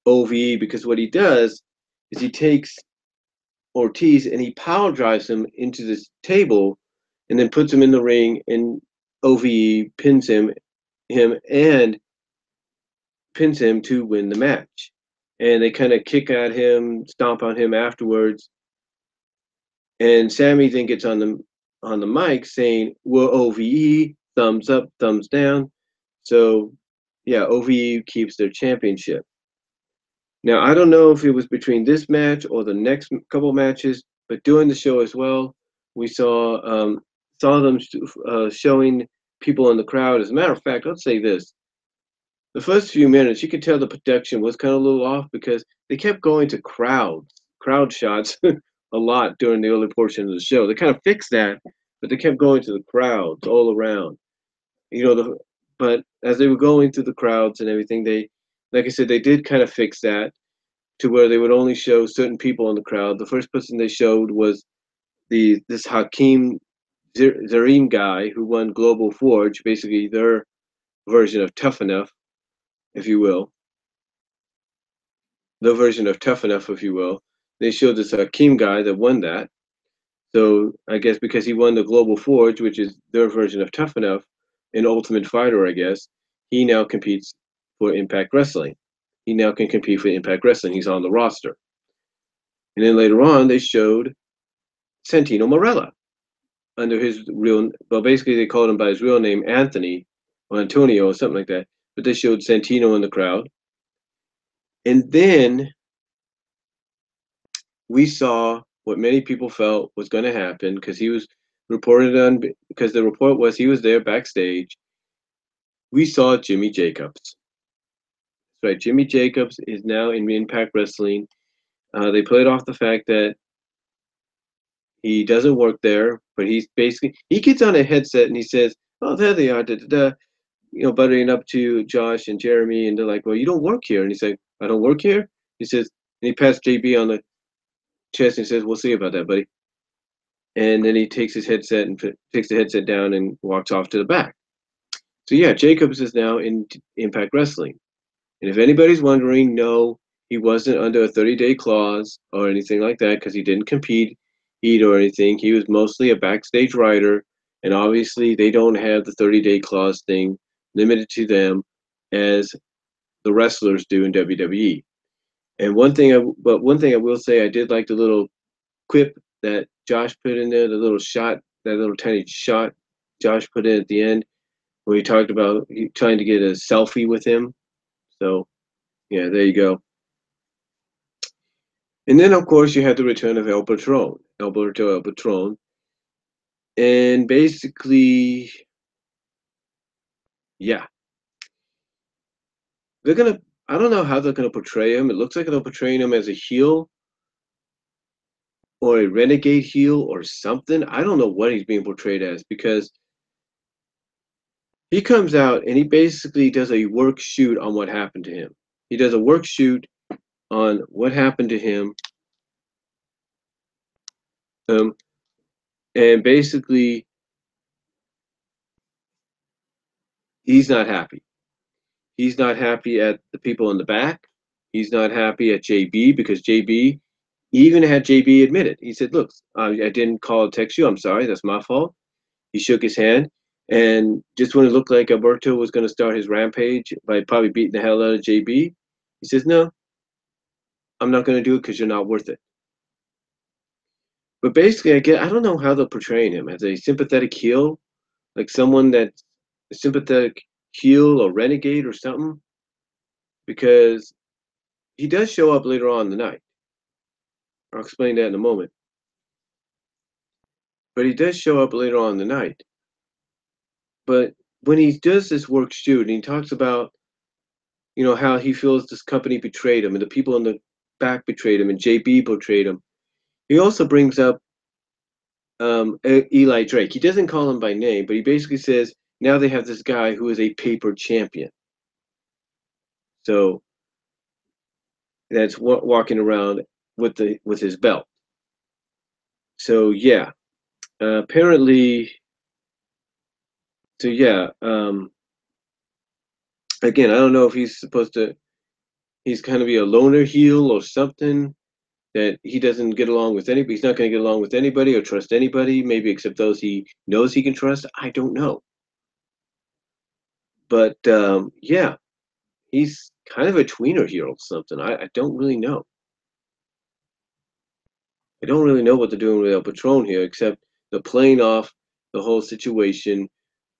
OVE, because what he does is he takes Ortiz and he power drives him into this table and then puts him in the ring, and OVE pins him and pins him to win the match. and they kind of kick at him, stomp on him afterwards. And Sammy then gets on the mic saying, "We're OVE, thumbs up, thumbs down." So yeah, OVE keeps their championship. Now I don't know if it was between this match or the next couple matches, but during the show as well, we saw them showing people in the crowd. As a matter of fact, let's say this: the first few minutes, you could tell the production was kind of a little off because they kept going to crowd shots a lot during the early portion of the show. They kind of fixed that, but they kept going to the crowds all around. You know, but as they were going through the crowds and everything, like I said, they did kind of fix that to where they would only show certain people in the crowd. The first person they showed was this Hakeem Zareem guy who won Global Forge, basically their version of Tough Enough, if you will. The version of Tough Enough, if you will. They showed this Hakeem guy that won that. So I guess because he won the Global Forge, which is their version of Tough Enough, an Ultimate Fighter, I guess, he now competes for Impact Wrestling. He now can compete for Impact Wrestling. He's on the roster. And then later on, they showed Santino Marella under his real, well, basically they called him by his real name, Anthony or Antonio or something like that. But they showed Santino in the crowd. And then we saw what many people felt was going to happen because he was reported on, because the report was he was there backstage. We saw Jimmy Jacobs. That's right. Jimmy Jacobs is now in Impact Wrestling. They played off the fact that he doesn't work there, but he's basically, he gets on a headset and he says, "Oh, there they are, da, da, da," you know, buttering up to Josh and Jeremy, and they're like, "Well, you don't work here." And he's like, "I don't work here?" He says, and he pats JB on the chest and says, "We'll see about that, buddy." And then he takes his headset and takes the headset down and walks off to the back. So yeah, Jacobs is now in Impact Wrestling. And if anybody's wondering, no, he wasn't under a 30-day clause or anything like that because he didn't compete or anything. He was mostly a backstage writer, and obviously they don't have the 30-day clause thing limited to them as the wrestlers do in WWE. And one thing I will say, I did like the little quip that Josh put in there, the little shot, that little tiny shot Josh put in at the end, where he talked about trying to get a selfie with him. So, yeah, there you go. And then, of course, you had the return of El Patron, Alberto El Patron. And basically, yeah, they're going to, I don't know how they're going to portray him. It looks like they're portraying him as a heel or a renegade heel or something. I don't know what he's being portrayed as because he comes out and he basically does a work shoot on what happened to him. He does a work shoot on what happened to him. And basically, he's not happy. He's not happy at the people in the back. He's not happy at JB because JB, even had JB admit it. He said, "Look, I didn't call or text you. I'm sorry. That's my fault." He shook his hand. And just when it looked like Alberto was going to start his rampage by probably beating the hell out of JB, he says, "No, I'm not going to do it because you're not worth it." But basically, I don't know how they're portraying him as a sympathetic heel, like someone that's a sympathetic heel or renegade or something, because he does show up later on in the night. I'll explain that in a moment. But he does show up later on in the night. But when he does this work shoot and he talks about, you know, how he feels this company betrayed him and the people in the back betrayed him and JB betrayed him, he also brings up Eli Drake. He doesn't call him by name, but he basically says now they have this guy who is a paper champion. So that's walking around with his belt. So yeah, apparently. So yeah, again, I don't know if he's supposed to. He's kind of be a loner heel or something, that he doesn't get along with anybody. He's not going to get along with anybody or trust anybody, maybe except those he knows he can trust. I don't know. But yeah, he's kind of a tweener here or something. I don't really know. I don't really know what they're doing with El Patron here, except they're playing off the whole situation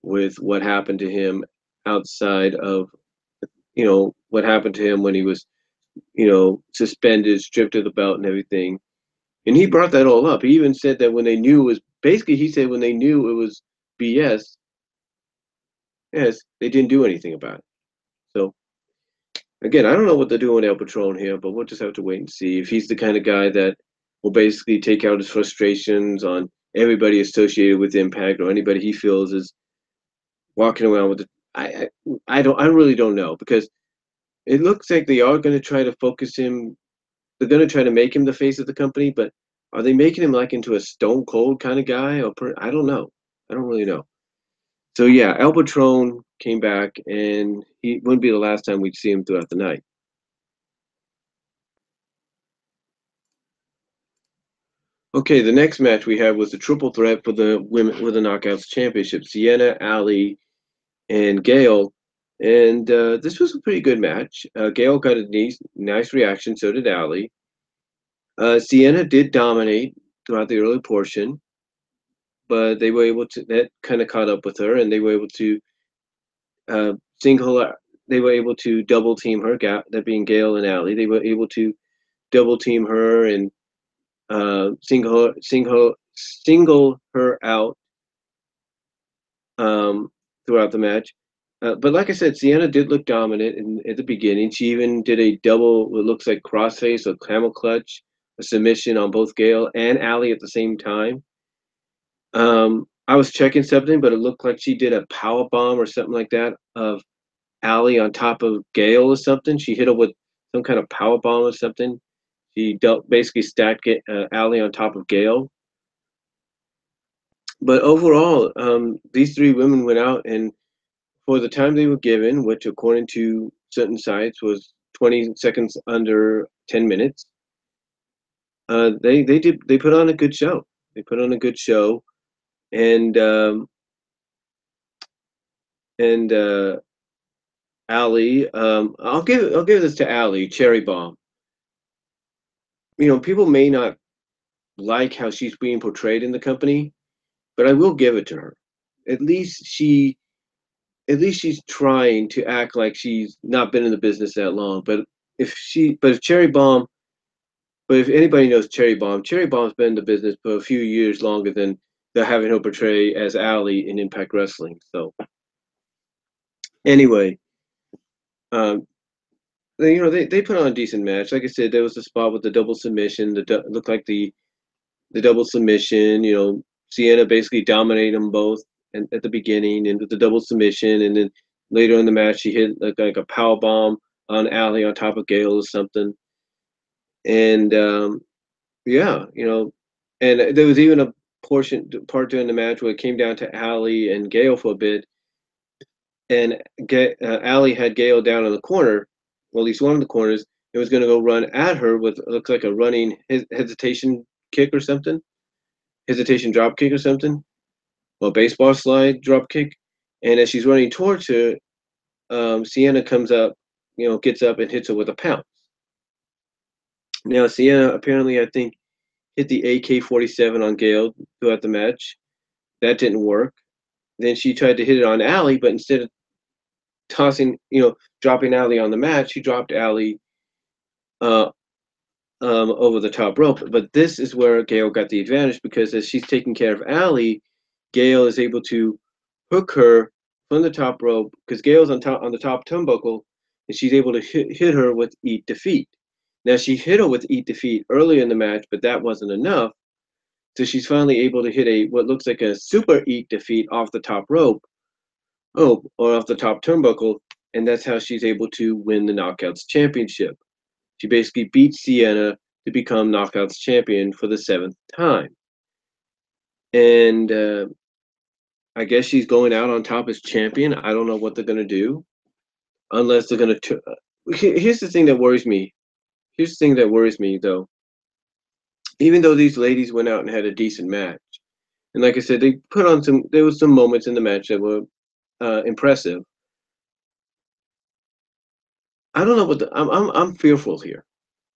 with what happened to him outside of, what happened to him when he was, suspended, stripped of the belt and everything. And he brought that all up. He even said that when they knew it was basically, he said when they knew it was BS, yes, they didn't do anything about it. So again, I don't know what they're doing with El Patron here, but we'll just have to wait and see if he's the kind of guy that will basically take out his frustrations on everybody associated with Impact or anybody he feels is walking around with it. I really don't know because it looks like they are going to try to focus him. They're going to try to make him the face of the company, but are they making him like into a Stone Cold kind of guy? I don't know. I don't really know. So yeah, El Patron came back, and he wouldn't be the last time we'd see him throughout the night. Okay, the next match we had was the triple threat for the women with the Knockouts Championship: Sienna, Ali, and Gail. And this was a pretty good match. Gail got a nice reaction, so did Ali. Sienna did dominate throughout the early portion, but they were able to, that kind of caught up with her, and they were able to uh, single, they were able to double team her, that being Gail and Ali. They were able to double team her and single her out throughout the match. But like I said, Sienna did look dominant at the beginning. She even did a double, what looks like crossface, a camel clutch, a submission on both Gail and Ali at the same time. I was checking something, but it looked like she did a power bomb or something like that of Ali on top of Gail or something. She hit her with some kind of power bomb or something. She basically stacked Ali on top of Gail. But overall, these three women went out and for the time they were given, which according to certain sites was 20 seconds under 10 minutes, they put on a good show. They put on a good show, and and Ali, I'll give this to Ali, Cherry Bomb. People may not like how she's being portrayed in the company, but I will give it to her. At least she at least she's trying to act like she's not been in the business that long. But if Cherry Bomb, but if anybody knows Cherry Bomb's been in the business for a few years longer than they're having her portray as Ali in Impact Wrestling. So anyway, um, they put on a decent match. Like I said, there was a spot with the double submission. Looked like the double submission. Sienna basically dominated them both at the beginning and with the double submission, and then later in the match she hit like a power bomb on Ali on top of Gail or something. And yeah, and there was even a part during the match where it came down to Ali and Gail for a bit, and Ali had Gail down in the corner, well, at least one of the corners, and was going to go run at her with looks like a running hesitation kick or something, hesitation drop kick or something, well, baseball slide drop kick. And as she's running towards her, Sienna comes up, gets up and hits her with a pounce. Now, Sienna apparently, I think, hit the AK-47 on Gail throughout the match. That didn't work. Then she tried to hit it on Ali, but instead of dropping Ali on the mat, she dropped Ali uh, over the top rope. But this is where Gail got the advantage because as she's taking care of Ali, Gail is able to hook her from the top rope because Gail's on the top turnbuckle, and she's able to hit her with Eat Defeat. Now she hit her with Eat Defeat earlier in the match, but that wasn't enough. So she's finally able to hit what looks like a super Eat Defeat off the top rope, or off the top turnbuckle, and that's how she's able to win the Knockouts Championship. She basically beats Sienna to become Knockouts Champion for the 7th time. And I guess she's going out on top as champion. I don't know what they're going to do. Unless they're going to. Here's the thing that worries me. Here's the thing that worries me, though. Even though these ladies went out and had a decent match, and like I said, they put on there was some moments in the match that were impressive. I don't know what I'm fearful here.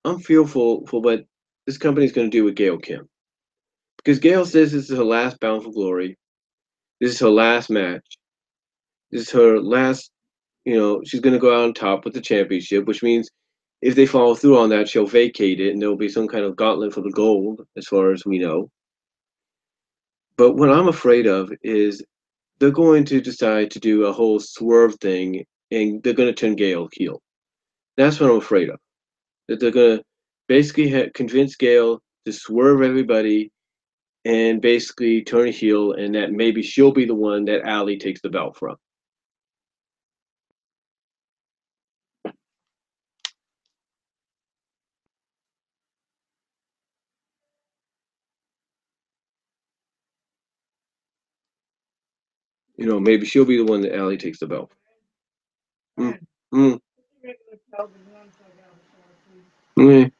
I'm fearful for what this company is going to do with Gail Kim because Gail says this is her last Bound for Glory. This is her last match. This is her last. She's going to go out on top with the championship, which means if they follow through on that, she'll vacate it, and there'll be some kind of gauntlet for the gold, as far as we know. But what I'm afraid of is they're going to decide to do a whole swerve thing, and they're going to turn Gail heel. That's what I'm afraid of. That they're going to basically convince Gail to swerve everybody and basically turn heel, and that maybe she'll be the one that Allie takes the belt from. Maybe she'll be the one that Allie takes the belt. Mm. Mm. Mm.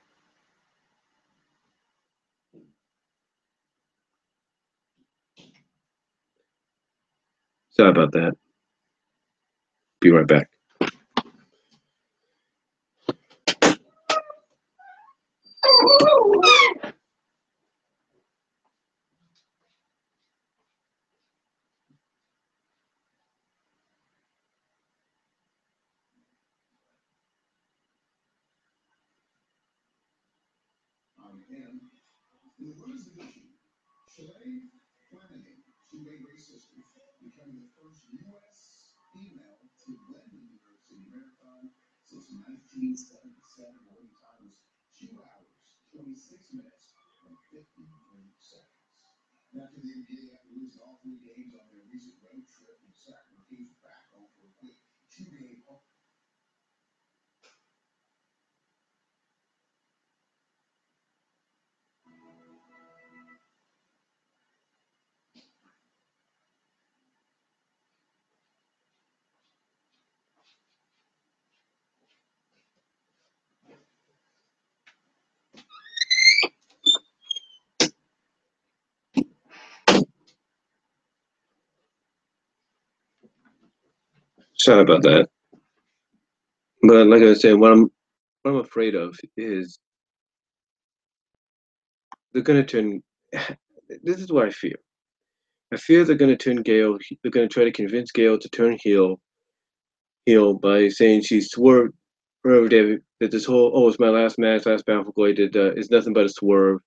Sorry about that. Be right back. Sorry about that. But like I said, what I'm afraid of is they're going to turn. This is what I fear. I fear they're going to turn Gail. They're going to try to convince Gail to turn heel by saying she swerved that this whole it's my last match, last Bound for Glory did is nothing but a swerve,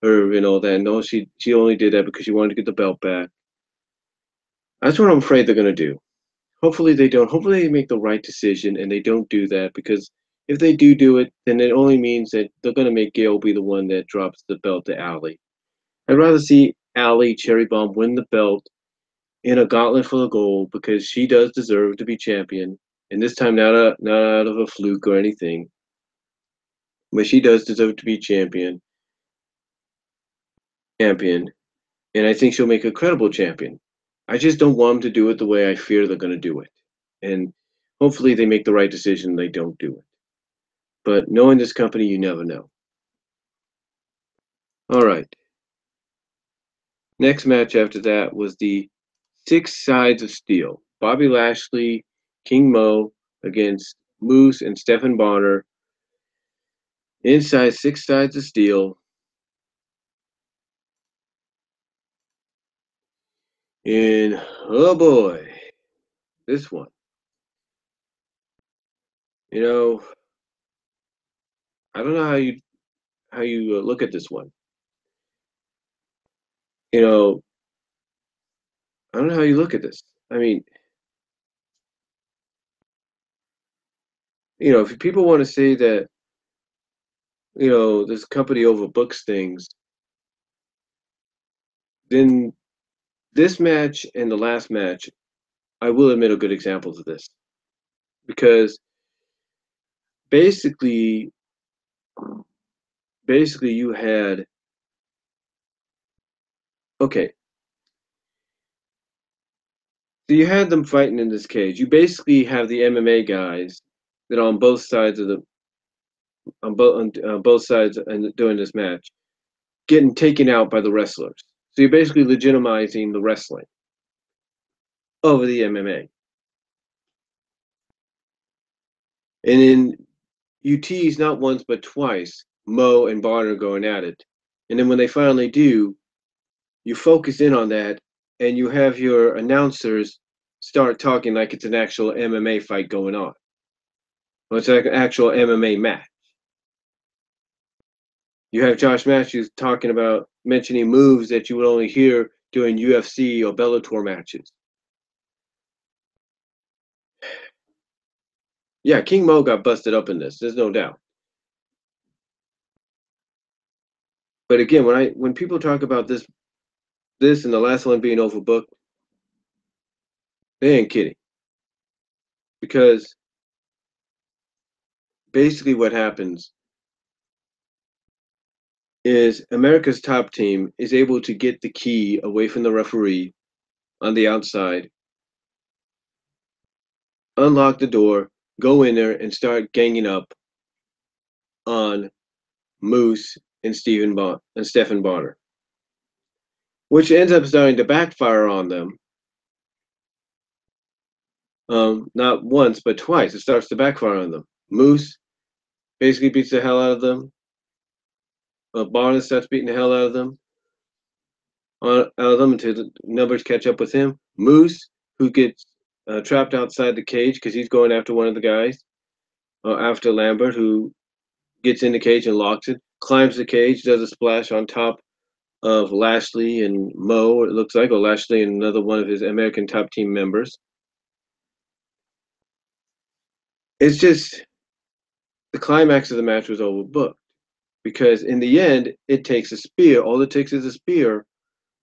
and all that. No, she only did that because she wanted to get the belt back. That's what I'm afraid they're going to do. Hopefully they don't. Hopefully they make the right decision and they don't do that, because if they do it, then it only means that they're going to make Gail be the one that drops the belt to Allie. I'd rather see Allie Cherry Bomb win the belt in a gauntlet for the gold, because she does deserve to be champion, and this time not out of a fluke or anything, but she does deserve to be champion, and I think she'll make a credible champion. I just don't want them to do it the way I fear they're going to do it, and hopefully they make the right decision and they don't do it. But knowing this company, you never know. All right. Next match after that was the Six Sides of Steel. Bobby Lashley, King Mo against Moose and Stephen Bonner inside Six Sides of Steel. And oh boy, this one. You know, I don't know how you look at this one. You know, I don't know how you look at this. I mean, if people want to say that, this company overbooks things, then this match and the last match, I will admit, are good examples of this. Because basically, you had, okay, so you had them fighting in this cage. You basically have the MMA guys that are on both sides of the on both sides and doing this match getting taken out by the wrestlers. So you're basically legitimizing the wrestling over the MMA. And then you tease not once but twice Mo and Bonner going at it. And then when they finally do, you focus in on that and you have your announcers start talking like it's an actual MMA fight going on. Well, it's like an actual MMA match. You have Josh Matthews talking about mentioning moves that you would only hear during UFC or Bellator matches. Yeah, King Mo got busted up in this. There's no doubt. But again, when people talk about this and the last one being overbooked, they ain't kidding. Because basically what happens is America's Top Team is able to get the key away from the referee on the outside, unlock the door, go in there and start ganging up on Moose and Stephan Bonner, which ends up starting to backfire on them. Not once, but twice. It starts to backfire on them. Moose basically beats the hell out of them. Bonner starts beating the hell out of them. Out of them until the numbers catch up with him. Moose, who gets trapped outside the cage because he's going after one of the guys, after Lambert, who gets in the cage and locks it, climbs the cage, does a splash on top of Lashley and Mo, it looks like, or Lashley and another one of his American Top Team members. It's just the climax of the match was overbooked because in the end, it takes a spear. All it takes is a spear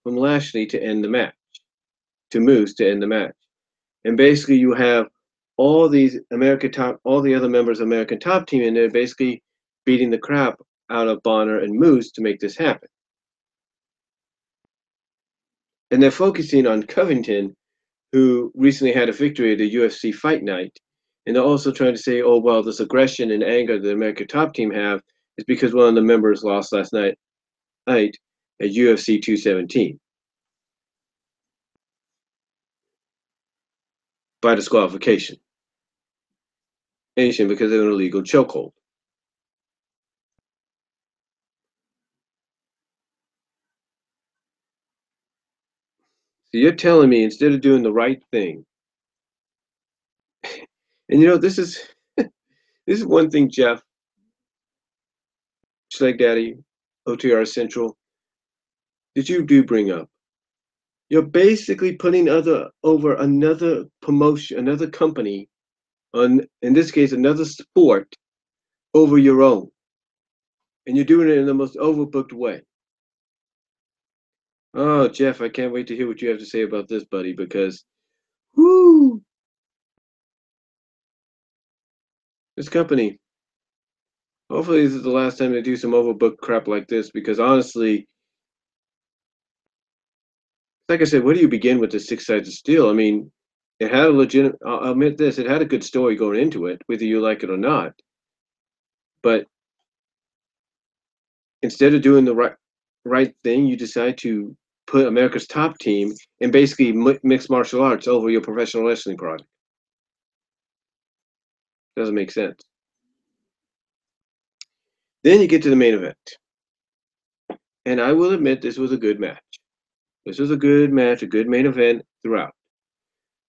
from Lashley to end the match, to Moose to end the match. And basically, you have all the other members of American Top Team in there basically beating the crap out of Bonner and Moose to make this happen. And they're focusing on Covington, who recently had a victory at the UFC Fight Night. And they're also trying to say, oh, well, this aggression and anger the American Top Team have is because one of the members lost last night at UFC 217 by disqualification because of an illegal chokehold. So you're telling me instead of doing the right thing, and this is this is one thing, Jeff, Schleg Daddy, OTR Central, that you do bring up. You're basically putting over another promotion, another company, in this case, another sport, over your own. And you're doing it in the most overbooked way. Oh, Jeff, I can't wait to hear what you have to say about this, buddy, because, whoo, this company, hopefully this is the last time they do some overbooked crap like this, because honestly, like I said, where do you begin with the Six Sides of Steel? I mean, it had a legitimate, I'll admit this, it had a good story going into it, whether you like it or not. But instead of doing the right thing, you decide to put America's Top Team and basically mixed martial arts over your professional wrestling product. Doesn't make sense. Then you get to the main event. And I will admit this was a good match. This was a good match, a good main event throughout.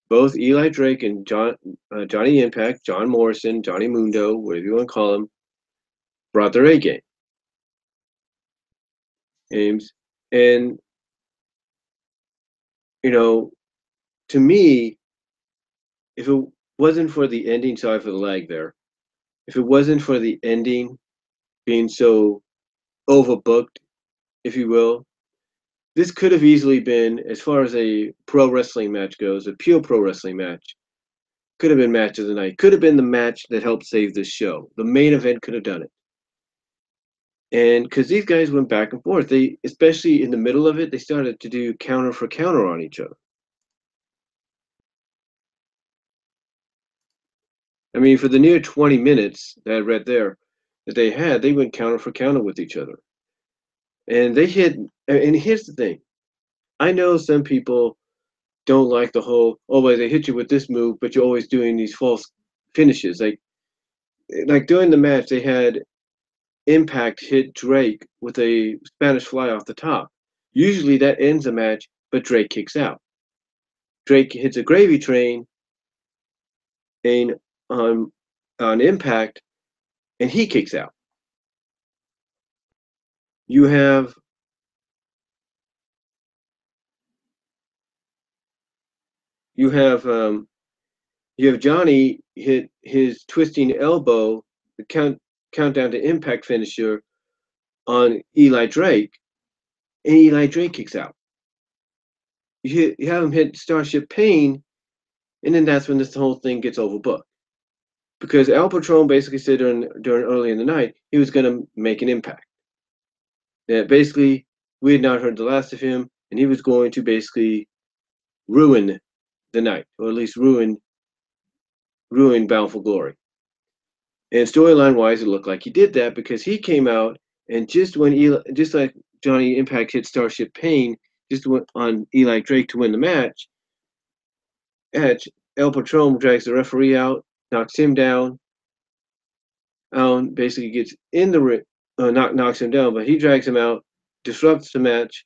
Both Eli Drake and Johnny Impact, John Morrison, Johnny Mundo, whatever you want to call them, brought their A game. And, to me, if it wasn't for the ending, sorry for the lag there, if it wasn't for the ending being so overbooked, if you will, this could have easily been, as far as a pro wrestling match goes, a pure pro wrestling match, could have been match of the night. Could have been the match that helped save this show. The main event could have done it. And because these guys went back and forth, they, especially in the middle of it, they started to do counter for counter on each other. I mean, for the near 20 minutes that I read there that they went counter for counter with each other. And they hit, and here's the thing. I know some people don't like the whole, oh, well, they hit you with this move, but you're always doing these false finishes. Like, like during the match, they had Impact hit Drake with a Spanish fly off the top. Usually that ends the match, but Drake kicks out. Drake hits a gravy train and on Impact, and he kicks out. You have you have you have Johnny hit his twisting elbow, the countdown to Impact finisher on Eli Drake, and Eli Drake kicks out. You have him hit Starship Pain, and then that's when this whole thing gets overbooked. Because El Patron basically said during early in the night he was going to make an impact. That basically we had not heard the last of him, and he was going to basically ruin the night, or at least ruin Bound for Glory. And storyline wise, it looked like he did that because he came out and just like Johnny Impact hit Starship Pain, just on Eli Drake to win the match, El Patron drags the referee out, knocks him down, basically gets in the ring, knocks him down, but he drags him out, disrupts the match.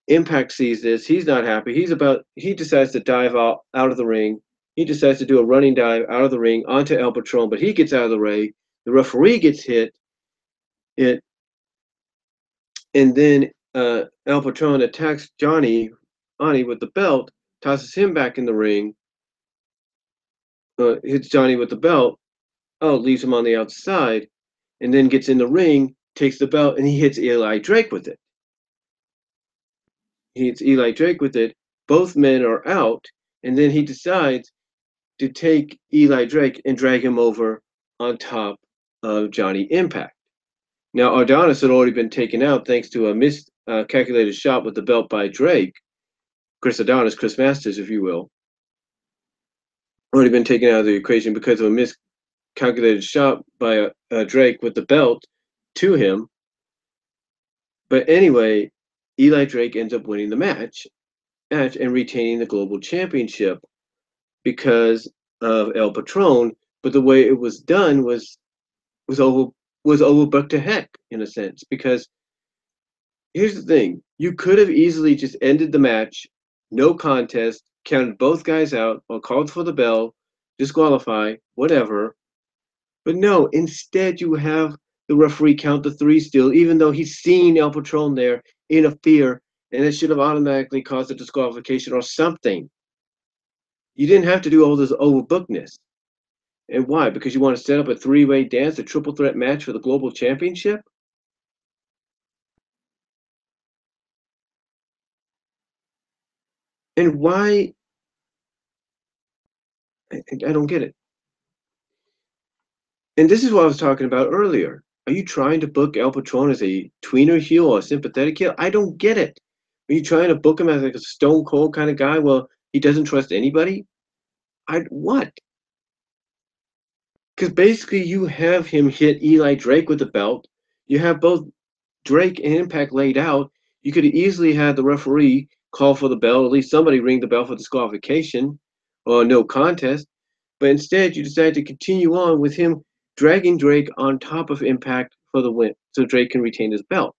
Impact sees this. He's not happy. He decides to dive out of the ring. He decides to do a running dive out of the ring onto El Patron, but he gets out of the way. The referee gets hit, and then El Patron attacks Johnny with the belt, tosses him back in the ring, hits Johnny with the belt, leaves him on the outside, and then gets in the ring, takes the belt, and he hits Eli Drake with it. He hits Eli Drake with it. Both men are out, and then he decides to take Eli Drake and drag him over on top of Johnny Impact. Now, Adonis had already been taken out thanks to a miscalculated shot with the belt by Drake. Chris Adonis, Chris Masters, if you will, already been taken out of the equation because of a miscalculated shot by Drake with the belt to him. But anyway, Eli Drake ends up winning the match and retaining the global championship because of El Patron. But the way it was done was overbooked to heck, in a sense, because here's the thing: you could have easily just ended the match, no contest, counted both guys out, or called for the bell, disqualify, whatever. But no, instead you have the referee count the three still, even though he's seen El Patron there interfere, and it should have automatically caused a disqualification or something. You didn't have to do all this overbookedness. And why? Because you want to set up a three-way dance, a triple threat match for the global championship? And why? I don't get it. And this is what I was talking about earlier. Are you trying to book El Patron as a tweener heel or a sympathetic heel? I don't get it. Are you trying to book him as like a stone cold kind of guy? Well, he doesn't trust anybody? What? Because basically you have him hit Eli Drake with the belt. You have both Drake and Impact laid out. You could have easily had the referee call for the bell, at least somebody ring the bell for disqualification or no contest. But instead, you decided to continue on with him dragging Drake on top of Impact for the win, so Drake can retain his belt.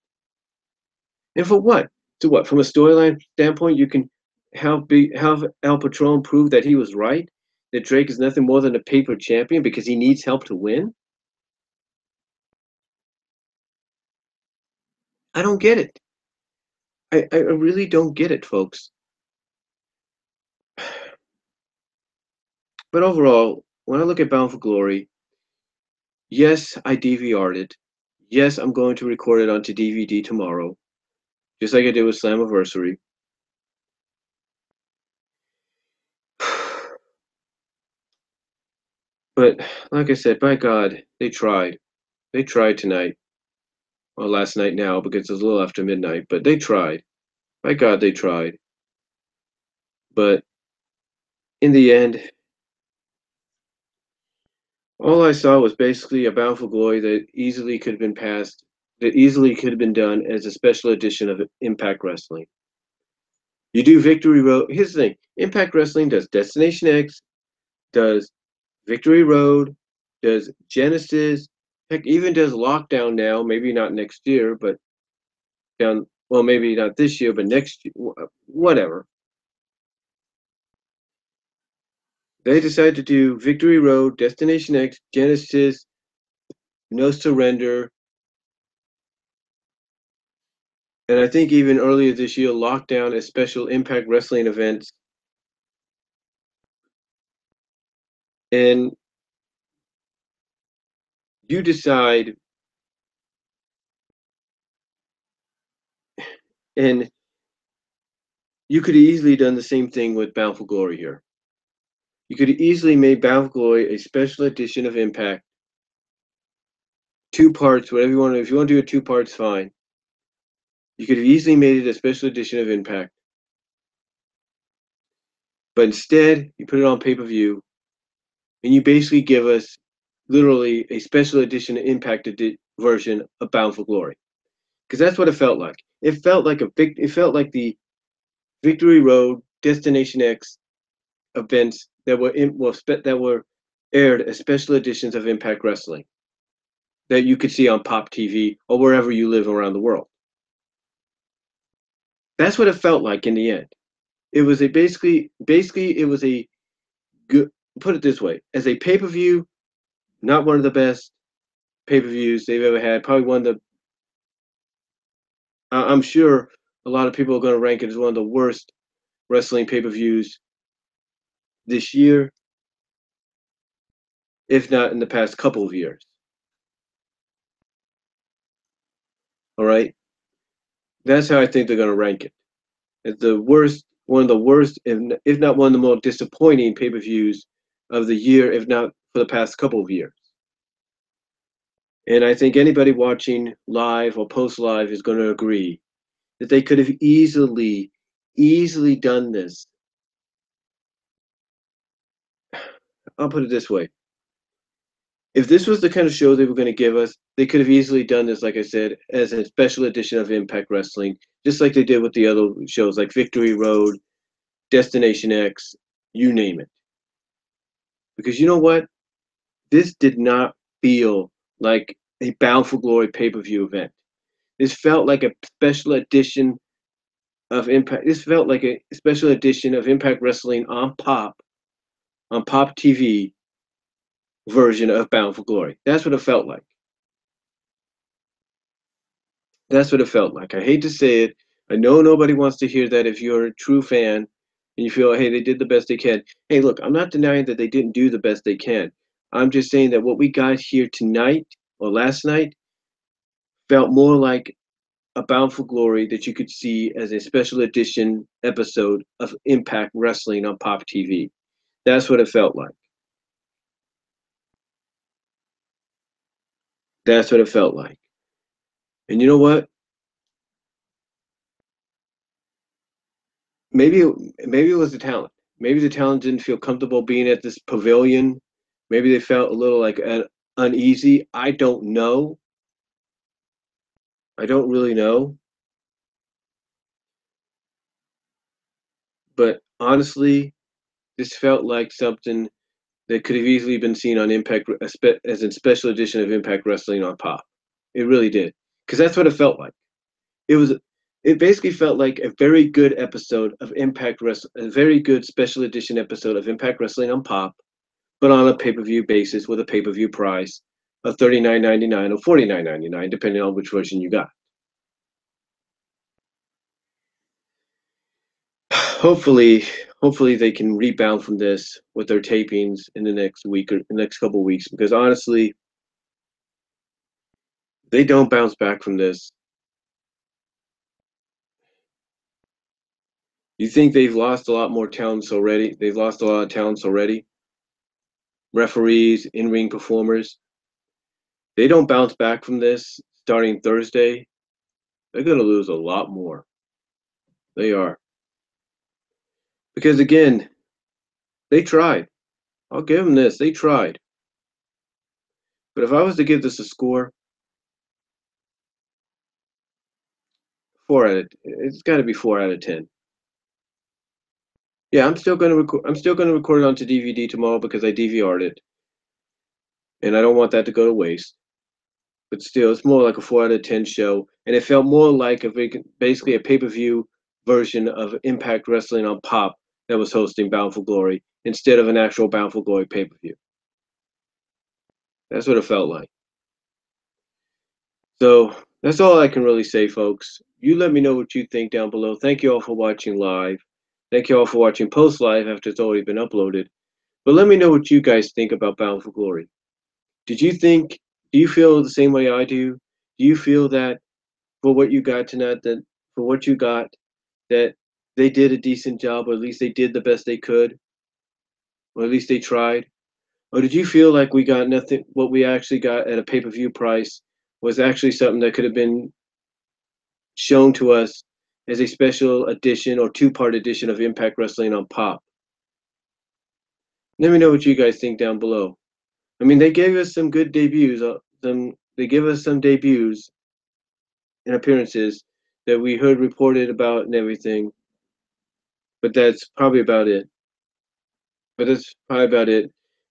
And for what? So what? From a storyline standpoint, you can have El Patron prove that he was right, that Drake is nothing more than a paper champion because he needs help to win. I don't get it. I really don't get it, folks. But overall, when I look at Bound for Glory, yes, I DVR'd it. Yes, I'm going to record it onto DVD tomorrow, just like I did with Slammiversary. But like I said, by God, they tried. They tried tonight. Well, last night now because it's a little after midnight, but they tried. By God, they tried. But in the end, all I saw was basically a Bound for Glory that easily could have been passed, that easily could have been done as a special edition of Impact Wrestling. You do Victory Road. Here's the thing: Impact Wrestling does Destination X, does Victory Road, does Genesis, heck, even does Lockdown now. Maybe not next year, but well, maybe not this year, but next year, whatever. They decided to do Victory Road, Destination X, Genesis, No Surrender, and I think even earlier this year, Lockdown as special Impact Wrestling events. And you decide, and you could have easily done the same thing with Bound for Glory here. You could have easily made Bound for Glory a special edition of Impact. 2 parts, whatever you want to. If you want to do it 2 parts, fine. You could have easily made it a special edition of Impact. But instead, you put it on pay-per-view, and you basically give us literally a special edition Impact version of Bound for Glory. Because that's what it felt like. It felt like the Victory Road, Destination X events that were aired as special editions of Impact Wrestling that you could see on Pop TV or wherever you live around the world. That's what it felt like in the end. It was basically it was a good, put it this way, as a pay-per-view, not one of the best pay-per-views they've ever had. Probably one of the, I'm sure a lot of people are going to rank it as one of the worst wrestling pay-per-views this year, if not in the past couple of years. All right, that's how I think they're going to rank it. It's the worst, one of the worst, if not one of the more disappointing pay-per-views of the year, if not for the past couple of years. And I think anybody watching live or post-live is going to agree that they could have easily done this. I'll put it this way. If this was the kind of show they were going to give us, they could have easily done this, like I said, as a special edition of Impact Wrestling, just like they did with the other shows like Victory Road, Destination X, you name it. Because you know what? This did not feel like a Bound for Glory pay-per-view event. This felt like a special edition of Impact. This felt like a special edition of Impact Wrestling on Pop TV version of Bound for Glory. That's what it felt like. That's what it felt like. I hate to say it. I know nobody wants to hear that if you're a true fan and you feel, hey, they did the best they can. Hey, look, I'm not denying that they didn't do the best they can. I'm just saying that what we got here tonight or last night felt more like a Bound for Glory that you could see as a special edition episode of Impact Wrestling on Pop TV. That's what it felt like. That's what it felt like. And you know what? Maybe it was the talent. Maybe the talent didn't feel comfortable being at this pavilion. Maybe they felt a little like uneasy. I don't know. I don't really know. But honestly, this felt like something that could have easily been seen on Impact as a special edition of Impact Wrestling on Pop. It really did, because that's what it felt like. It basically felt like a very good episode of Impact Wrestling, a very good special edition episode of Impact Wrestling on Pop, but on a pay-per-view basis with a pay-per-view price of $39.99 or $49.99, depending on which version you got. Hopefully they can rebound from this with their tapings in the next week or the next couple of weeks, because honestly, they don't bounce back from this. You think they've lost a lot more talents already? They've lost a lot of talents already. Referees, in-ring performers. They don't bounce back from this starting Thursday. They're going to lose a lot more. They are. Because again, they tried. I'll give them this. They tried. But if I was to give this a score, it's got to be 4 out of 10. Yeah, I'm still going to record it onto DVD tomorrow because I DVR'd it. and I don't want that to go to waste. But still, it's more like a 4 out of 10 show, and it felt more like basically a pay-per-view version of Impact Wrestling on Pop that was hosting Bound for Glory instead of an actual Bound for Glory pay-per-view. That's what it felt like. So that's all I can really say, folks. You let me know what you think down below. Thank you all for watching live. Thank you all for watching post live after it's already been uploaded. But let me know what you guys think about Bound for Glory. Do you feel the same way I do? Do you feel that for what you got tonight, that they did a decent job, or at least they did the best they could, or at least they tried? Or did you feel like we got nothing, what we actually got at a pay-per-view price was actually something that could have been shown to us as a special edition or two-part edition of Impact Wrestling on Pop? Let me know what you guys think down below. I mean, they gave us some good debuts. They give us some debuts and appearances that we heard reported about and everything, but that's probably about it.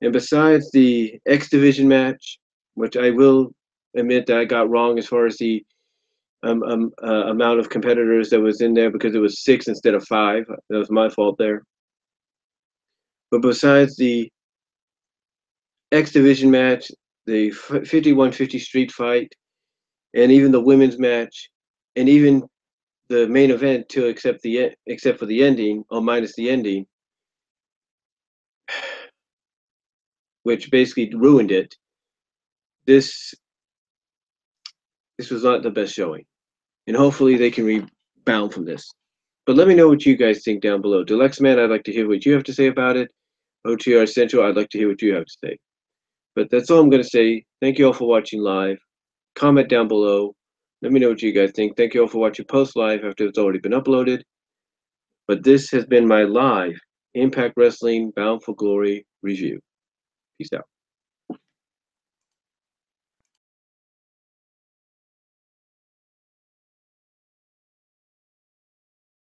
And besides the X Division match, which I will admit that I got wrong as far as the amount of competitors that was in there, because it was 6 instead of 5. That was my fault there. But besides the X Division match, the 51-50 street fight, and even the women's match, and even the main event, except for the ending, or minus the ending, which basically ruined it. This was not the best showing, and hopefully they can rebound from this. But let me know what you guys think down below. Deluxe Man, I'd like to hear what you have to say about it. OTR Central, I'd like to hear what you have to say. But that's all I'm going to say. Thank you all for watching live. Comment down below. Let me know what you guys think. Thank you all for watching post live after it's already been uploaded. But this has been my live Impact Wrestling Bound for Glory review. Peace out.